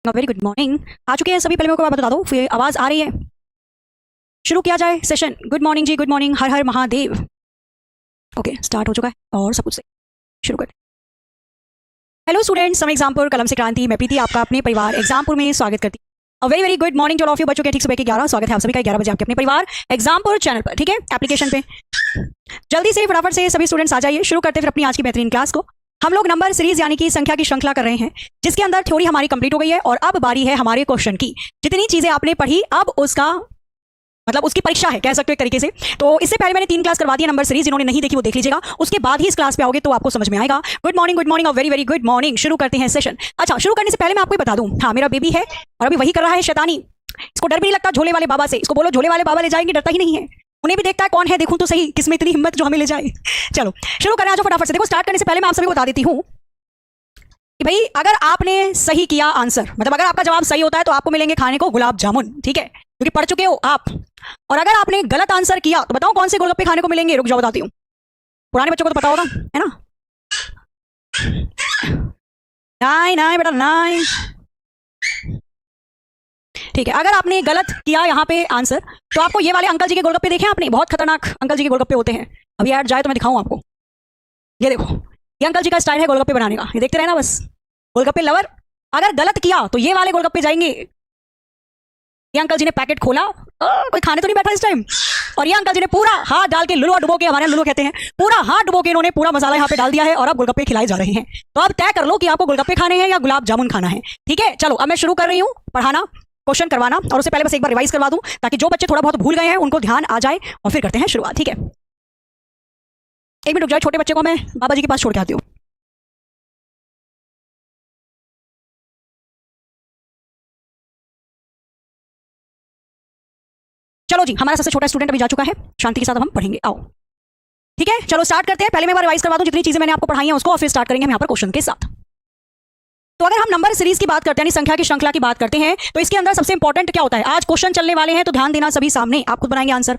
Very good morning. आ चुके हैं सभी, पहले मेरे को बता दो फिर आवाज़ आ रही है। शुरू किया जाए सेशन। गुड मॉर्निंग जी, गुड मॉर्निंग, हर हर महादेव। ओके, स्टार्ट हो चुका है और सब कुछ से शुरू कर। हेलो स्टूडेंट्स, समय एग्जामपुर कलम से क्रांति, मैं प्रीति आपका अपने परिवार एग्जामपुर में स्वागत करती हूँ। Very very good morning to all of you बच्चों के ठीक सुबह के 11। स्वागत है आप सभी का 11 बजे आपके अपने परिवार एग्जामपुर चैनल पर, ठीक है, एप्लीकेशन पे। जल्दी से फटाफट से सभी स्टूडेंट्स आ जाइए, शुरू करते हैं फिर अपनी आज की बेहतरीन क्लास को। हम लोग नंबर सीरीज यानी कि संख्या की श्रृंखला कर रहे हैं, जिसके अंदर थ्योरी हमारी कंप्लीट हो गई है और अब बारी है हमारे क्वेश्चन की। जितनी चीजें आपने पढ़ी अब उसका मतलब उसकी परीक्षा है, कह सकते हो एक तरीके से। तो इससे पहले मैंने 3 क्लास करवा दी नंबर सीरीज, जिन्होंने नहीं देखी वो देख लीजिएगा, उसके बाद ही इस क्लास पे आओगे तो आपको समझ में आएगा। गुड मॉर्निंग और वेरी वेरी गुड मॉर्निंग। शुरू करते हैं सेशन। अच्छा, शुरू करने से पहले मैं आपको बता दूं, हाँ मेरा बेबी है और अभी वही कर रहा है शैतानी। इसको डर भी नहीं लगता झोले वाले बाबा से। इसको बोलो झोले वाले बाबा ले जाएंगे, डरता ही नहीं है। उन्हें भी देखता है कौन है, देखूं तो सही किसमें इतनी हिम्मत जो हमें ले जाए। चलो शुरू करें, आज फटाफट से। देखो, स्टार्ट करने से पहले मैं आप सभी को बता देती हूँ कि भाई अगर आपने सही किया आंसर, मतलब अगर आपका जवाब सही होता है तो आपको मिलेंगे खाने को गुलाब जामुन, ठीक है, क्योंकि पढ़ चुके हो आप। और अगर आपने गलत आंसर किया तो बताओ कौन से गोलगप्पे खाने को मिलेंगे। रुक जाओ बताती हूँ, पुराने बच्चों को तो पता होगा, है ना। नहीं नहीं बेटा नहीं, ठीक है। अगर आपने गलत किया यहाँ पे आंसर तो आपको ये वाले अंकल जी के गोलगप्पे देखे आपने, बहुत खतरनाक अंकल जी के गोलगप्पे होते हैं। अभी ऐड जाए तो मैं दिखाऊं आपको। ये देखो, ये अंकल जी का स्टाइल है गोलगप्पे बनाने का, ये देखते रहना बस। गोलगप्पे लवर, अगर गलत किया तो ये वाले गोलगप्पे जाएंगे। ये अंकल जी ने पैकेट खोला, कोई खाने तो नहीं बैठा इस टाइम, और ये अंकल जी ने पूरा हाथ डाल के लुलुआ डुबो के, हमारे लुलु कहते हैं, पूरा हाथ डुबो के इन्होंने पूरा मसाला यहाँ पे डाल दिया है और अब गोलगप्पे खिलाए जा रहे हैं। तो अब तय कर लो कि आपको गोलगप्पे खाने हैं या गुलाब जामुन खाना है, ठीक है। चलो अब मैं शुरू कर रही हूँ पढ़ाना, क्वेश्चन करवाना, और उससे पहले बस एक बार रिवाइज करवा दूं ताकि जो बच्चे थोड़ा बहुत भूल गए हैं उनको ध्यान आ जाए, और फिर करते हैं शुरुआत, ठीक है। 1 मिनट रुक जाओ, छोटे बच्चे को मैं बाबा जी के पास छोड़ के आती हूँ। चलो जी, हमारा सबसे छोटा स्टूडेंट अभी जा चुका है, शांति के साथ अब हम पढ़ेंगे, आओ, ठीक है। चलो स्टार्ट करते हैं। पहले मैं बार रिवाइज करवा दूं जितनी चीजें मैंने आपको पढ़ाई हैं उसको, और फिर स्टार्ट करेंगे हम यहाँ पर क्वेश्चन के साथ। तो अगर हम नंबर सीरीज की बात करते हैं, यानी संख्या की श्रृंखला की बात करते हैं, तो इसके अंदर सबसे इंपॉर्टेंट क्या होता है। आज क्वेश्चन चलने वाले हैं तो ध्यान देना सभी, सामने आप खुद बनाएंगे आंसर।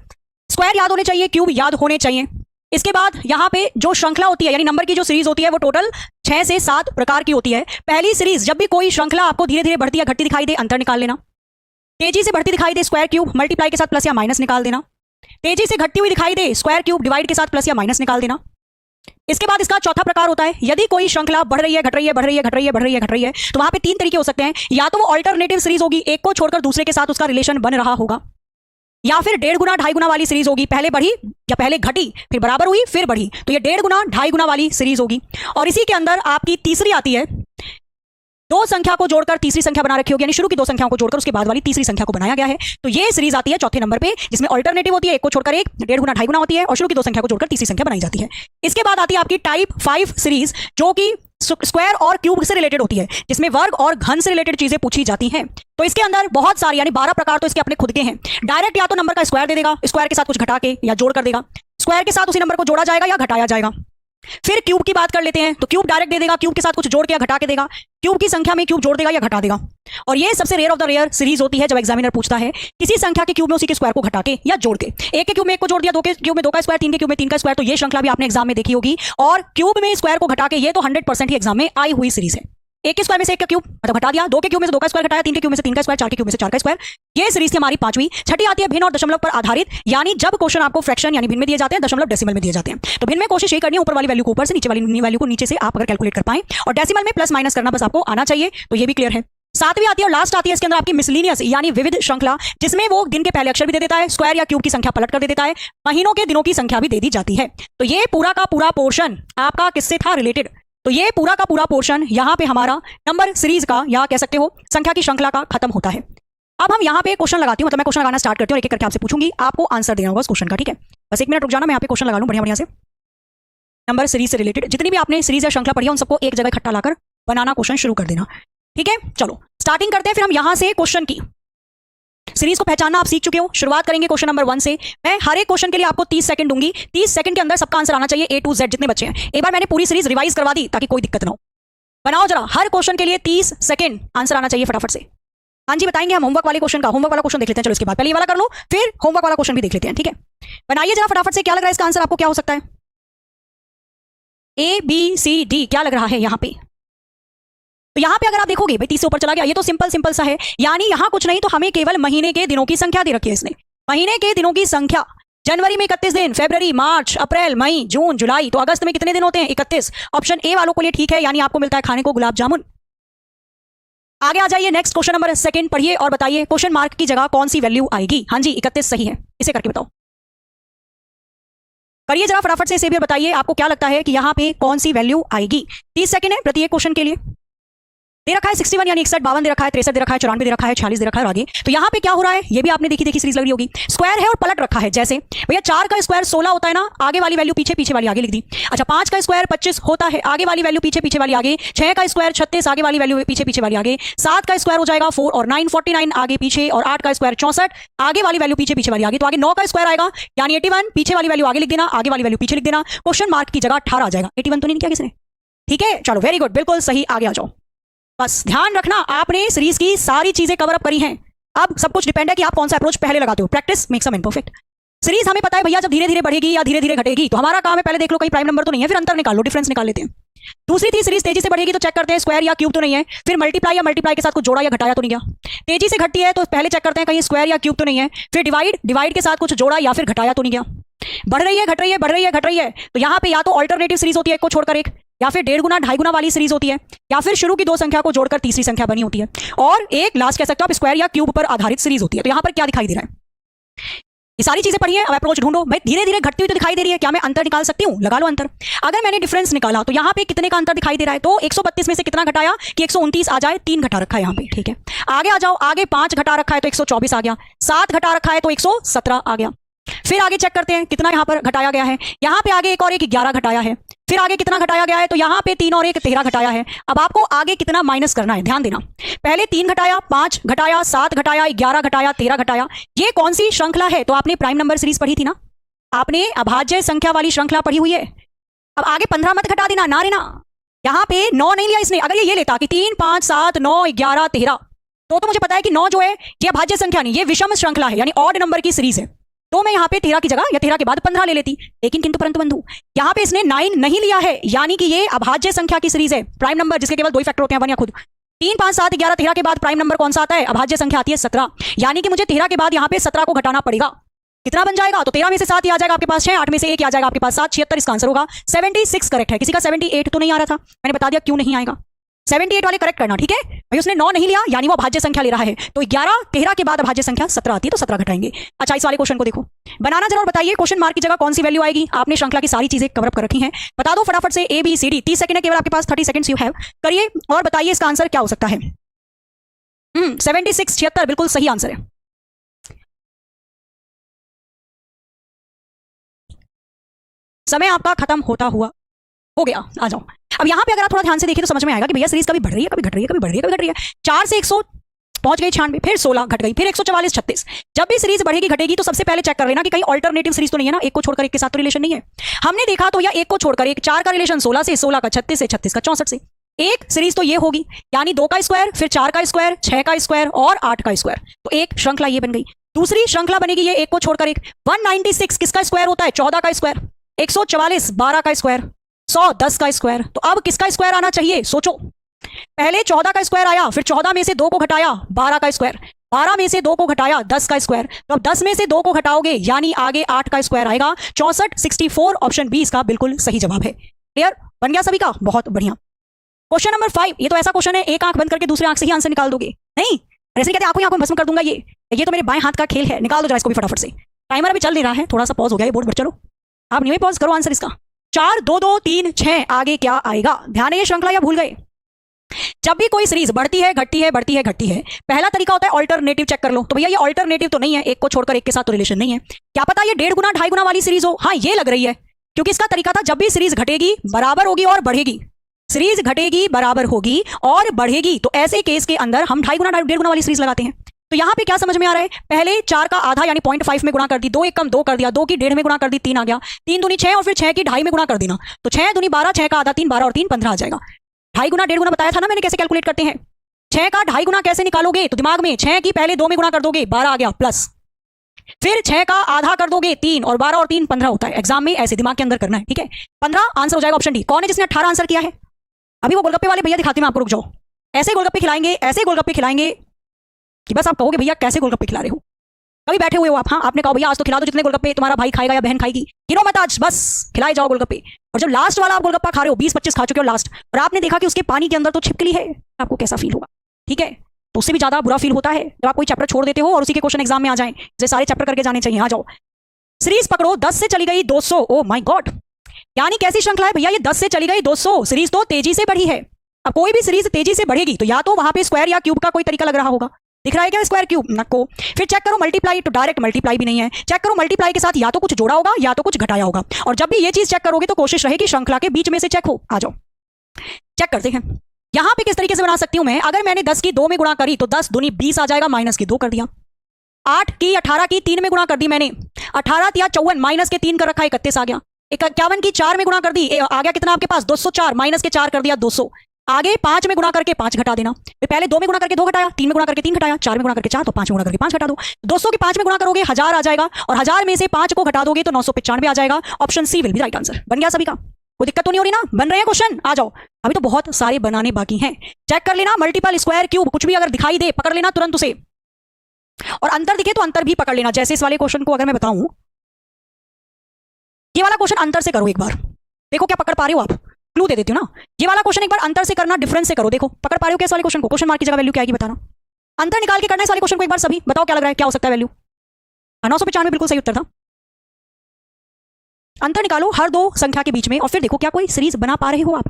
स्क्वायर याद होने चाहिए, क्यूब याद होने चाहिए। इसके बाद यहाँ पे जो श्रृंखला होती है, यानी नंबर की जो सीरीज होती है, वो टोटल 6 से 7 प्रकार की होती है। पहली सीरीज, जब भी कोई श्रृंखला आपको धीरे धीरे बढ़ती या घटती दिखाई दे, अंतर निकाल लेना। तेजी से बढ़ती दिखाई दे, स्क्वायर क्यूब मल्टीप्लाई के साथ प्लस या माइनस निकाल देना। तेजी से घटती हुई दिखाई दे, स्क्वायर क्यूब डिवाइड के साथ प्लस या माइनस निकाल देना। इसके बाद इसका चौथा प्रकार होता है, यदि कोई श्रृंखला बढ़ रही है, घट रही है, बढ़ रही है, घट रही है, बढ़ रही है, घट रही है, तो वहां पे 3 तरीके हो सकते हैं। या तो वो अल्टरनेटिव सीरीज होगी, एक को छोड़कर दूसरे के साथ उसका रिलेशन बन रहा होगा, या फिर 1.5 गुना 2.5 गुना वाली सीरीज होगी, पहले बढ़ी या पहले घटी फिर बराबर हुई फिर बढ़ी, तो ये 1.5 गुना 2.5 गुना वाली सीरीज होगी। और इसी के अंदर आपकी तीसरी आती है, 2 संख्या को जोड़कर तीसरी संख्या बना रखी होगी, यानी शुरू की 2 संख्याओं को जोड़कर उसके बाद वाली तीसरी संख्या को बनाया गया है। तो ये सीरीज आती है चौथे नंबर पे, जिसमें अल्टरनेटिव होती है, एक को छोड़कर एक, 1.5 गुना 2.5 गुना होती है, और शुरू की 2 संख्या को जोड़कर तीसरी संख्या बनाई जाती है। इसके बाद आती है आपकी टाइप 5 सीरीज, जो कि स्क्वायर और क्यूब से रिलेटेड होती है, जिसमें वर्ग और घन से रिलेटेड चीजें पूछी जाती हैं। तो इसके अंदर बहुत सारी, यानी 12 प्रकार तो इसके अपने खुद के हैं। डायरेक्ट या तो नंबर का स्क्वायर दे देगा, स्क्वायर के साथ कुछ घटा के या जोड़ कर देगा, स्क्वायर के साथ उसी नंबर को जोड़ा जाएगा या घटाया जाएगा। फिर क्यूब की बात कर लेते हैं, तो क्यूब डायरेक्ट दे देगा, क्यूब के साथ कुछ जोड़ के या घटा के देगा, क्यूब की संख्या में क्यूब जोड़ देगा या घटा देगा। और ये सबसे rare of the rare series होती है जब एग्जामिनर पूछता है किसी संख्या के क्यूब में उसी के स्क्वायर को घटा के या जोड़ के। एक के क्यूब में एक को जोड़ दिया, 2 के क्यूब में 2 का स्क्वायर, 3 के क्यूब में 3 का स्क्वायर, तो ये श्रृंखला भी आपने एग्जाम में देखी होगी। और क्यूब में स्क्वायर को घटा के, ये तो 100% ही एग्जाम में आई हुई सीरीज है। एक के स्क्वायर में से एक का क्यूब मतलब घटा दिया, 2 के क्यूब में से 2 का स्क्वायर घटाया, 3 के क्यूब में से 3 का स्क्वायर, 4 के क्यूब में से 4 का स्क्वायर। ये सीरीज की हमारी 5वीं। छठी आती है भिन्न और दशमलव पर आधारित, यानी जब क्वेश्चन आपको फ्रैक्शन यानी भिन्न में दिए जाते हैं, दशमलव डेसिमल में दिए जाते हैं। तो भिन्न में कोशिश यही करनी है ऊपर वाली वैल्यू को ऊपर से, नीचे वाली वैल्यू को नीचे से आप अगर कैलकुलेट कर पाएं, और डेसिमल में प्लस माइनस करना बस आपको आना चाहिए, तो ये भी क्लियर है। 7वीं आती है और लास्ट आती है इसके अंदर आपकी मिसलिनियस यानी विविध श्रृंखला, जिसमें वो दिन के पहले अक्षर भी दे देता है, स्क्वायर या क्यूब की संख्या पलट कर दे देता है, महीनों के दिनों की संख्या भी दे दी जाती है। तो ये पूरा का पूरा पोर्शन आपका किससे था रिलेटेड, तो ये पूरा का पूरा पोर्शन यहाँ पे हमारा नंबर सीरीज का, या कह सकते हो संख्या की श्रृंखला का खत्म होता है। अब हम यहाँ पे क्वेश्चन लगाती हूँ, मतलब मैं क्वेश्चन लगाना स्टार्ट करती हूँ, एक एक करके आपसे पूछूंगी, आपको आंसर देना होगा उस क्वेश्चन का, ठीक है। बस 1 मिनट रुक जाना, मैं यहाँ पे क्वेश्चन लगा लूँ बढ़िया बढ़िया से। नंबर सीरीज से रिलेटेड जितनी भी आपने सीरीज या श्रृंखला पढ़ी है उन सबको एक जगह इकट्ठा लाकर बनाना क्वेश्चन शुरू कर देना, ठीक है। चलो स्टार्टिंग करते हैं, फिर हम यहाँ से क्वेश्चन की सीरीज को पहचानना आप सीख चुके हो। शुरुआत करेंगे क्वेश्चन नंबर 1 से। मैं हर एक क्वेश्चन के लिए आपको 30 सेकंड दूंगी, 30 सेकंड के अंदर सबका आंसर आना चाहिए, A to Z जितने बच्चे हैं। एक बार मैंने पूरी सीरीज रिवाइज करवा दी ताकि कोई दिक्कत ना हो। बनाओ जरा, हर क्वेश्चन के लिए 30 सेकंड आंसर आना चाहिए फटाफट से। हाँ जी बताएंगे हम होमवर्क वाले क्वेश्चन का, होमवर्क वाला क्वेश्चन देख लेते हैं। चलो इसके बाद पहले ये वाला कर लो, फिर होमवर्क वाला क्वेश्चन भी देख लेते हैं, ठीक है। बनाइए जरा फटाफट से, क्या लग रहा है इसका आंसर आपको, क्या हो सकता है। A B C D क्या लग रहा है यहाँ पे, तो यहाँ पे अगर आप देखोगे भाई 30 से ऊपर चला गया, ये तो सिंपल सिंपल सा है, यानी यहाँ कुछ नहीं तो हमें केवल महीने के दिनों की संख्या दे रखी है इसने। महीने के दिनों की संख्या, जनवरी में 31 दिन, फरवरी, मार्च, अप्रैल, मई, जून, जुलाई, तो अगस्त में कितने दिन होते हैं? 31। ऑप्शन ए वालों के लिए ठीक है, यानी आपको मिलता है खाने को गुलाब जामुन। आगे आ जाइए, नेक्स्ट क्वेश्चन नंबर 2 पढ़िए और बताइए क्वेश्चन मार्क की जगह कौन सी वैल्यू आएगी। हाँ जी 31 सही है, इसे करके बताओ, करिए जरा फटाफट से, भी बताइए आपको क्या लगता है कि यहाँ पे कौन सी वैल्यू आएगी। 30 सेकंड है प्रत्येक क्वेश्चन के लिए। दे रखा है 61 यानी 61, 52 दे रखा है, 63 दे रखा है, 94 दे रखा है, 46 दे रखा है और आगे। तो यहाँ पे क्या हो रहा है ये भी आपने देखी सीरीज लग रही होगी। स्क्वायर है और पलट रखा है, जैसे भैया 4 का स्क्वायर 16 होता है ना, आगे वाली वैल्यू पीछे, पीछे वाली आगे लिख दी। अच्छा 5 का स्क्वायर 25 होता है, आगे वाली वैल्यू पीछे, पीछे वाली आगे। 6 का स्क्वायर 36, आगे वाली वैल्यू पीछे, पीछे वाली आगे। 7 का स्क्वायर हो जाएगा 4 और 9 49, आगे पीछे। और 8 का स्क्वायर 64, आगे वाली वैल्यू पीछे, पीछे वाली आगे। तो आगे 9 का स्क्वायर आएगा यानी 81, पीछे वाली वैल्यू आगे लिख देना, आगे वाली वैल्यू पीछे लिख देना। क्वेश्चन मार्क की जगह 18 आ जाएगा। 81 तो नहीं किया किसने? ठीक है चलो वेरी गुड, बिल्कुल सही, आगे आ जाओ। बस ध्यान रखना आपने सीरीज की सारी चीजें कवर अप करी हैं। अब सब कुछ डिपेंड है कि आप कौन सा अप्रोच पहले लगाते हो। Practice makes a man perfect. Series हमें पता है भैया जब धीरे धीरे बढ़ेगी या धीरे धीरे घटेगी, तो हमारा काम है पहले देख लो कहीं प्राइम नंबर तो नहीं है, फिर अंतर निकाल लो, डिफरेंस निकाल लेते हैं। दूसरी थी सीरीज तेजी से बढ़ेगी तो चेक करते हैं स्क्वायर या क्यूब तो नहीं है, फिर मल्टीप्लाई या मल्टीप्लाई के साथ कुछ जोड़ा या घटाया तो नहीं गया। तेजी से घटती है तो पहले चेक करते हैं कहीं स्क्वायर या क्यूब तो नहीं है, फिर डिवाइड के साथ कुछ जोड़ा या फिर घटाया तो नहीं गया। बढ़ रही है, घट रही है, बढ़ रही है, घट रही है, तो यहाँ पे या तो ऑल्टरनेटिव सीरीज होती है एक को छोड़कर एक, या फिर 1.5 गुना 2.5 गुना वाली सीरीज होती है, या फिर शुरू की 2 संख्या को जोड़कर तीसरी संख्या बनी होती है, और एक लास्ट कह सकते हो आप स्क्वायर या क्यूब पर आधारित सीरीज होती है। तो यहाँ पर क्या दिखाई दे रहा है? ये सारी चीजें पढ़िए, अब अप्रोच ढूंढो। भाई धीरे धीरे घटती हुई तो दिखाई दे रही है, क्या मैं अंतर निकाल सकती हूँ? लगा लो अंतर। अगर मैंने डिफरेंस निकाला तो यहाँ पे कितने का अंतर दिखाई दे रहा है? तो 132 में से कितना घटाया कि 129 आ जाए? 3 घटा रखा है यहाँ पे, ठीक है। आगे आ जाओ, आगे 5 घटा रखा है तो 124 आ गया, 7 घटा रखा है तो 117 आ गया। फिर आगे चेक करते हैं कितना यहाँ पर घटाया गया है। यहाँ पे आगे एक और एक 11 घटाया है, फिर आगे कितना घटाया गया है? तो यहाँ पे 3 और 1 13 घटाया है। अब आपको आगे कितना माइनस करना है, ध्यान देना। पहले 3 घटाया, 5 घटाया, 7 घटाया, 11 घटाया, 13 घटाया। ये कौन सी श्रृंखला है? तो आपने प्राइम नंबर सीरीज पढ़ी थी ना, आपने अभाज्य संख्या वाली श्रृंखला पढ़ी हुई है। अब आगे 15 मत घटा देना, ना रहना। यहाँ पे 9 नहीं लिया इसने, अगर ये लेता कि 3 5 7 9 11 13, तो मुझे पता है कि 9 जो है ये अभाज्य संख्या नहीं, ये विषम श्रृंखला है, यानी ऑड नंबर की सीरीज है। तो मैं यहाँ पे 13 की जगह या 13 के बाद 15 ले लेती, लेकिन किंतु परंतु बंधु यहाँ पे इसने 9 नहीं लिया है, यानी कि ये अभाज्य संख्या की सीरीज है। प्राइम नंबर जिसके केवल 2 ही फैक्टर होते हैं, 1 या खुद। 3 5 7 11 13 के बाद प्राइम नंबर कौन सा आता है? अभाज्य संख्या आती है 17, यानी कि मुझे 13 के बाद यहाँ पे 17 को घटाना पड़ेगा। कितना बन जाएगा? तो 13 में से 7 ही आ जाएगा आपके पास, 6 8 में से 1 आ जाएगा आपके पास 7, 76 इसका आंसर होगा। 76 करेक्ट है। किसी का 78 तो नहीं आ रहा था, मैंने बता दिया क्यों नहीं आएगा। 78 वाले करेक्ट करना, ठीक है भाई। उसने 9 नहीं लिया, यानी वो अभाज्य संख्या ले रहा है। तो 11 13 के बाद अभाज्य संख्या 17 आती है, तो 17 घटाएंगे। अच्छा इस वाले क्वेश्चन को देखो, बनाना जरूर बताइए क्वेश्चन मार्क की जगह कौन सी वैल्यू आएगी। आपने श्रृंखला की सारी चीजें कवर अप कर रखी हैं, बता दो फटाफट से ABCD। 30 सेकंड है केवल आपके पास, 30 सेकंड्स यू हैव। करिए और बताइए इसका आंसर क्या हो सकता है। 76 76 बिल्कुल सही आंसर है। समय आपका खत्म होता हुआ हो गया, आ जाओ। अब यहाँ पे अगर आप थोड़ा ध्यान से देखिए तो समझ में आएगा कि भैया सीरीज कभी बढ़ रही है, कभी घट रही है, कभी बढ़ रही है, कभी घट रही है। 4 से 100 पहुंच गई 96, फिर 16 घट गई, फिर 144 36। जब भी सीरीज बढ़ेगी घटेगी तो सबसे पहले चेक कर लेना कि कहीं ऑल्टरनेटिव सीरीज तो नहीं है ना, एक को छोड़कर एक के साथ तो रिलेशन नहीं है। हमने देखा तो या एक को छोड़कर एक, 4 का रिलेशन 16 से, 16 का 36 से, 36 का 64 से। एक सीरीज तो ये होगी, यानी 2 का स्क्वायर, फिर 4 का स्क्वायर, 6 का स्क्वायर और 8 का स्क्वायर। तो एक श्रृंखला ये बन गई। दूसरी श्रृंखला बनेगी ये एक को छोड़कर एक। 196 किसका स्क्वायर होता है? 14 का स्क्वायर। 144 12 का स्क्वायर। 100 10 का स्क्वायर। तो अब किसका स्क्वायर आना चाहिए? सोचो। पहले 14 का स्क्वायर आया, फिर 14 में से 2 को घटाया 12 का स्क्वायर, 12 में से 2 को घटाया 10 का स्क्वायर। तो अब 10 में से 2 को घटाओगे यानी आगे 8 का स्क्वायर आएगा। 64 64 ऑप्शन बी इसका बिल्कुल सही जवाब है। क्लियर बन गया सभी का? बहुत बढ़िया। क्वेश्चन नंबर 5, ये तो ऐसा क्वेश्चन है एक आंख बंद करके दूसरी आंख से ही आंसर निकाल दोगे। नहीं ऐसे कहते आंखों आंखों भस्म कर दूंगा, ये तो मेरे बाएं हाथ का खेल है। निकाल दो जरा इसको भी फटाफट से। टाइमर अभी चल नहीं रहा है, थोड़ा सा पॉज हो गया ये बोर्ड पर। चलो आप नहीं पॉज करो आंसर इसका। 4 2 2 3 6 आगे क्या आएगा? ध्यान है ये श्रृंखला या भूल गए? जब भी कोई सीरीज बढ़ती है घटती है, बढ़ती है घटती है, पहला तरीका होता है ऑल्टरनेटिव चेक कर लो। तो भैया ये ऑल्टरनेटिव तो नहीं है, एक को छोड़कर एक के साथ तो रिलेशन नहीं है। क्या पता ये 1.5 गुना 2.5 गुना वाली सीरीज हो? हाँ ये लग रही है, क्योंकि इसका तरीका था जब भी सीरीज घटेगी बराबर होगी और बढ़ेगी, सीरीज घटेगी बराबर होगी और बढ़ेगी, तो ऐसे केस के अंदर हम 2.5 गुना 1.5 गुना वाली सीरीज लगाते हैं। तो यहां पे क्या समझ में आ रहा है? पहले 4 का आधा यानी 0.5 में गुणा कर दी, 2 एक कम 2 कर दिया, 2 की 1.5 में गुणा कर दी 3 आ गया, 3 दूनी 6 और फिर 6 की 2.5 में गुणा कर देना। तो 6 दूनी 12, 6 का आधा 3 12 और 3 15 आ जाएगा। 2.5 गुना 1.5 गुना बताया था ना मैंने कैसे कैलकुलेट करते हैं। 6 का 2.5 गुना कैसे निकालोगे? तो दिमाग में 6 की पहले 2 में गुणा कर दोगे 12 आ गया प्लस, फिर 6 का आधा कर दोगे 3 और 12 और 3 15 होता है। एग्जाम में ऐसे दिमाग के अंदर करना है, ठीक है। 15 आंसर हो जाएगा ऑप्शन डी। कौन है जिसने 18 आंसर किया है? अभी वो गोलगप्पे वाले भैया दिखाते हैं आपको, रुक जाओ। ऐसे गोलगप्पे खिलाएंगे, ऐसे गोलगप्पे खिलाएंगे कि बस आप कहोगे भैया कैसे गोलगप्पे खिला रहे हो। कभी बैठे हुए हो आप, हाँ आपने कहा भैया आज तो खिला दो जितने गोलगप्पे तुम्हारा भाई खाएगा या बहन खाएगी, गिनो मत आज, बस खिलाए जाओ गोलगप्पे। और जब लास्ट वाला आप गोलगप्पा खा रहे हो, 20-25 खा चुके हो लास्ट, और आपने देखा कि उसके पानी के अंदर तो छिपकली है, आपको कैसा फील होगा? ठीक है, तो उससे भी ज्यादा बुरा फील होता है जब आप कोई चैप्टर छोड़ देते हो और उसी के क्वेश्चन एग्जाम में आ जाए, जैसे सारे चैप्टर करके जाने चाहिए। आ जाओ, सीरीज पकड़ो, 10 से चली गई 200, ओ माय गॉड, यानी कैसी श्रृंखला है भैया ये? 10 से चली गई 200, सीरीज तो तेजी से बढ़ी है। अब कोई भी सीरीज तेजी से बढ़ेगी तो या तो वहां पे स्क्वायर या क्यूब का कोई तरीका लग रहा होगा, दिख रहा है क्या स्क्वायर क्यूब? नको। फिर चेक करो मल्टीप्लाई, तो डायरेक्ट मल्टीप्लाई भी नहीं है। चेक करो मल्टीप्लाई के साथ या तो कुछ जोड़ा होगा या तो कुछ घटाया होगा, और जब भी ये चीज चेक करोगे तो कोशिश रहेगी श्रृंखला के बीच में से चेक हो। आ जाओ चेक करते हैं यहां पे किस तरीके से बना सकती हूं मैं। अगर मैंने 10 की 2 में गुणा करी तो 10 दूनी 20 आ जाएगा, माइनस की 2 कर दिया। 8 की 18 की 3 में गुणा कर दी मैंने, 18 या 54, माइनस के 3 कर रखा, 31 आ गया। 51 की 4 में गुणा कर दी, आ गया कितना आपके पास? 204, माइनस के 4 कर दिया 200। आगे 5 में गुणा करके 5 घटा देना, फिर पहले 2 में गुणा करके 2 घटाया, 3 में गुणा करके 3 घटाया, 4 में गुणा करके 4, तो 5 में गुणा करके 5 घटा दो। 200 के 5 में गुणा करोगे 1000 आ जाएगा, और 1000 में से 5 को घटा दोगे तो 995 आ जाएगा। Option c will be right answer. बन गया सभी का? कोई दिक्कत तो नहीं हो रही ना? बन रहे हैं क्वेश्चन? आ जाओ, अभी तो बहुत सारे बनाने बाकी हैं। चेक कर लेना, मल्टीपल, स्क्वायर, क्यूब, कुछ भी अगर दिखाई दे पकड़ लेना तुरंत उसे, और अंतर दिखे तो अंतर भी पकड़ लेना। जैसे इस वाले क्वेश्चन को अगर मैं बताऊं, ये वाला क्वेश्चन अंतर से करो एक बार, देखो क्या पकड़ पा रहे हो आप। क्लू दे देती हूँ ना, ये वाला क्वेश्चन एक बार अंतर से करना, डिफरेंस से करो, देखो पकड़ पा रहे हो क्या इस वाले क्वेश्चन को? क्वेश्चन मार्क की जगह वैल्यू क्या आएगी बताना, अंतर निकाल के करना है इस वाले क्वेश्चन को। एक बार सभी बताओ क्या लग रहा है, क्या हो सकता है वैल्यू? 995 बिल्कुल सही उत्तर था। अंतर निकालो हर दो संख्या के बीच में, और फिर देखो क्या कोई सीरीज बना पा रहे हो आप।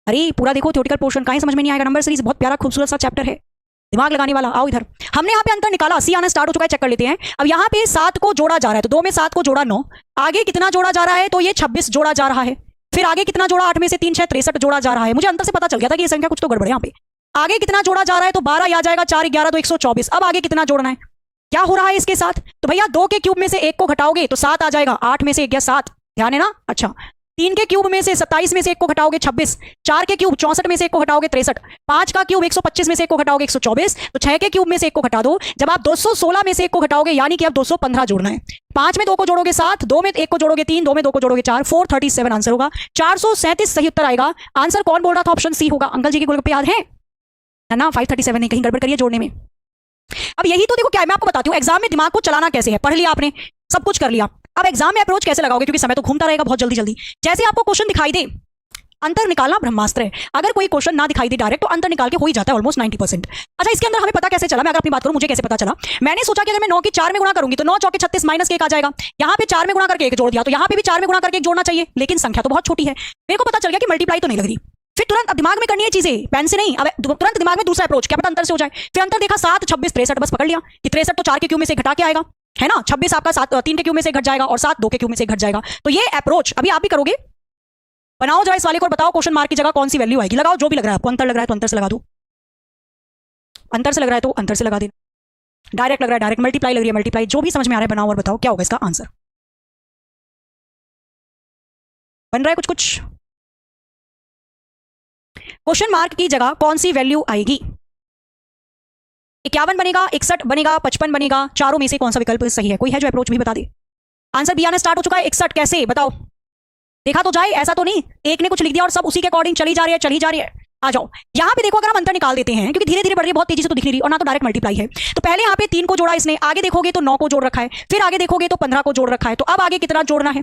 अरे पूरा देखो थ्योरेटिकल पोर्शन, कहीं समझ में नहीं आएगा। नंबर सीरीज बहुत प्यारा खूबसूरत सा चैप्टर है, दिमाग लगाने वाला। आओ इधर, हमने यहाँ पे अंतर निकाला, 80 आना स्टार्ट हो चुका है, चेक कर लेते हैं। अब यहाँ पे 7 को जोड़ा जा रहा है, तो 2 में 7 को जोड़ा 9, आगे कितना जोड़ा जा रहा है? तो ये 26 जोड़ा जा रहा है। फिर आगे कितना जोड़ा? 8 में से 3 6 63 जोड़ा जा रहा है। मुझे अंतर से पता चल गया था कि ये संख्या कुछ तो गड़बड़ है यहाँ पे। आगे कितना जोड़ा जा रहा है? तो 12 आ जाएगा, 4 11 तो 124। अब आगे कितना जोड़ना है, क्या हो रहा है इसके साथ? तो भैया 2 के क्यूब में से 1 को घटाओगे तो 7 आ जाएगा, 8 में से 1 गया 7, ध्यान है ना? अच्छा, 3 के क्यूब में से 27 में से 1 को घटाओगे 26, 4 के क्यूब 64 में से 1 को घटाओगे 63, 5 का क्यूब 125 में से 1 को घटाओगे 124, तो 6 के क्यूब में से 1 को घटा दो। जब आप 216 में से 1 को घटाओगे, यानी कि अब 215 जोड़ना है। 5 में 2 को जोड़ोगे 7, 2 में 1 को जोड़ोगे 3, 2 में 2 को जोड़ोगे 4, 437 आंसर होगा। 437 सही उत्तर आएगा। आंसर कौन बोल रहा था? ऑप्शन सी होगा। अंकल जी के गोलगप्पे याद है ना? 537 नहीं, कहीं गड़बड़ करिए जोड़ने में। अब यही तो देखो क्या है, मैं आपको बताती हूँ एग्जाम में दिमाग को चलाना कैसे है। पढ़ लिया आपने, सब कुछ कर लिया, अब एग्जाम में अप्रोच कैसे लगाओगे, क्योंकि समय तो घूमता रहेगा बहुत जल्दी जल्दी। जैसे आपको क्वेश्चन दिखाई दे, अंतर निकालना ब्रह्मास्त्र है। अगर कोई क्वेश्चन ना दिखाई दे डायरेक्ट, तो अंतर निकाल के हो ही जाता है ऑलमोस्ट 90%। अच्छा, इसके अंदर हमें पता कैसे चला? मैं अगर अपनी बात करूं, मुझे कैसे पता चला? मैंने सोचा कि अगर मैं 9 की 4 में गुणा करूंगी तो 9 चौके 36 माइनस के 1 आ जाएगा। यहाँ पे 4 में गुणा करके 1 जोड़ दिया, तो यहाँ पे भी 4 में गुणा करके 1 जोड़ना चाहिए, लेकिन संख्या तो बहुत छोटी है। मेरे को पता चल गया कि मल्टीप्लाई तो नहीं लग रही। फिर तुरंत अब दिमाग में करनी है चीजें, पेन से नहीं, अब तुरंत दिमाग में दूसरा अप्रोच, क्या पता अंतर से हो जाए। फिर अंतर देखा 7 26 63, बस पकड़ लिया कि 63 तो 4 के क्यूब में से घटा के आएगा, है ना? 26 आपका 3 के क्यूब में से घट जाएगा, और 7 2 के क्यूब में से घट जाएगा। तो ये अप्रोच अभी आप भी करोगे। बनाओ जरा इस वाले को और बताओ क्वेश्चन मार्क की जगह कौन सी वैल्यू आएगी। लगाओ जो भी लग रहा है आपको, अंतर लग रहा है तो अंतर से लगा दो, अंतर से लग रहा है तो अंतर से लगा देना, डायरेक्ट लग रहा है डायरेक्ट, मल्टीप्लाई लग रही है मल्टीप्लाई, जो भी समझ में आ रहा है बनाओ और बताओ क्या होगा इसका आंसर। बन रहा है कुछ कुछ? क्वेश्चन मार्क की जगह कौन सी वैल्यू आएगी? 51 बनेगा, 61 बनेगा, 55 बनेगा, चारों में से कौन सा विकल्प सही है? कोई है जो अप्रोच भी बता दे? आंसर बी आना स्टार्ट हो चुका है। 61 कैसे बताओ, देखा तो जाए, ऐसा तो नहीं एक ने कुछ लिख दिया और सब उसी के अकॉर्डिंग चली जा रही है, चली जा रही है। आ जाओ, यहां पे देखो अगर हम अंतर निकाल देते हैं, क्योंकि धीरे धीरे बढ़ रही है, बहुत तेजी से तो दिख नहीं रही, और ना तो डायरेक्ट मल्टीप्लाई है, तो पहले यहाँ पे 3 को जोड़ा इसने, आगे देखोगे तो 9 को जोड़ रखा है, फिर आगे देखोगे तो 15 को जोड़ रखा है। तो अब आगे कितना जोड़ना है?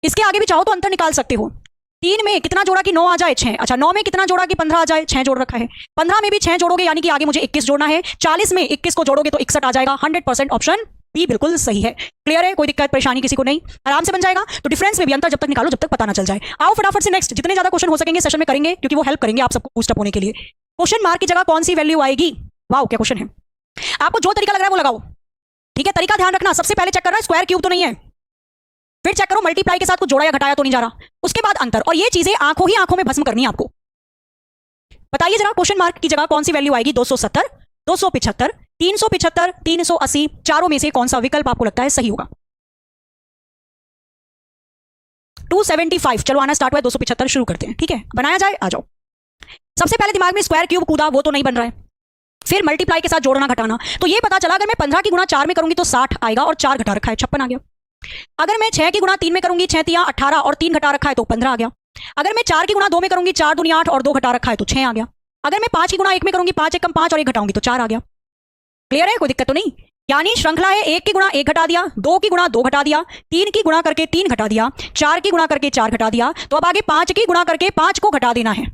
इसके आगे भी चाहो तो अंतर निकाल सकते हो। 3 में कितना जोड़ा कि 9 आ जाए 6, अच्छा 9 में कितना जोड़ा कि 15 आ जाए, 6 जोड़ रखा है। 15 में भी 6 जोड़ोगे, यानी कि आगे मुझे 21 जोड़ना है। 40 में 21 को जोड़ोगे तो 61 आ जाएगा। 100% ऑप्शन बी बिल्कुल सही है। क्लियर है? कोई दिक्कत परेशानी किसी को नहीं, आराम से बन जाएगा। तो डिफरेंस में भी अंतर जब तक निकालो जब तक पता ना चल जाए। आओ फटाफट से नेक्स्ट, जितने ज्यादा क्वेश्चन हो सकेंगे सेशन में करेंगे, क्योंकि वो हेल्प करेंगे आप सबको बूस्ट अप होने के लिए। क्वेश्चन मार्क की जगह कौन सी वैल्यू आएगी? वाओ क्या क्वेश्चन है। आपको जो तरीका लग रहा है वो लगाओ, ठीक है? तरीका ध्यान रखना, सबसे पहले चेक करना स्क्वायर क्यूब तो नहीं है, फिर चेक करो मल्टीप्लाई के साथ कुछ जोड़ा या घटाया तो नहीं जा रहा, उसके बाद अंतर, और ये चीजें आंखों ही आंखों में भस्म करनी है आपको। बताइए जरा क्वेश्चन मार्क की जगह कौन सी वैल्यू आएगी? 270, 275, 375, 380, चारों में से कौन सा विकल्प आपको लगता है सही होगा? 275 चलो आना स्टार्ट हुआ है, 275 शुरू करते हैं, ठीक है? बनाया जाए, आ जाओ। सबसे पहले दिमाग में स्क्वायर क्यूब कूदा, वो तो नहीं बन रहा है। फिर मल्टीप्लाई के साथ जोड़ना घटाना, तो ये पता चला अगर मैं 15 की गुणा 4 में करूंगी तो 60 आएगा, और 4 घटा रखा है 56 आ गया। अगर मैं 6 की गुणा 3 में करूंगी, 6 तिया 18 और 3 घटा रखा है तो 15 आ गया। अगर मैं 4 की गुणा 2 में करूंगी, 4 दूनी 8 और 2 घटा रखा है तो 6 आ गया। अगर मैं 5 की गुणा 1 में करूंगी, 5 1 कम 5 और 1 घटाऊंगी तो 4 आ गया। क्लियर है, कोई दिक्कत तो नहीं। यानी श्रृंखला है 1 की गुणा 1 घटा दिया, 2 की गुणा 2 घटा दिया, 3 की गुणा करके 3 घटा दिया, 4 की गुणा करके 4 घटा दिया, तो अब आगे 5 की गुणा करके 5 को घटा देना है।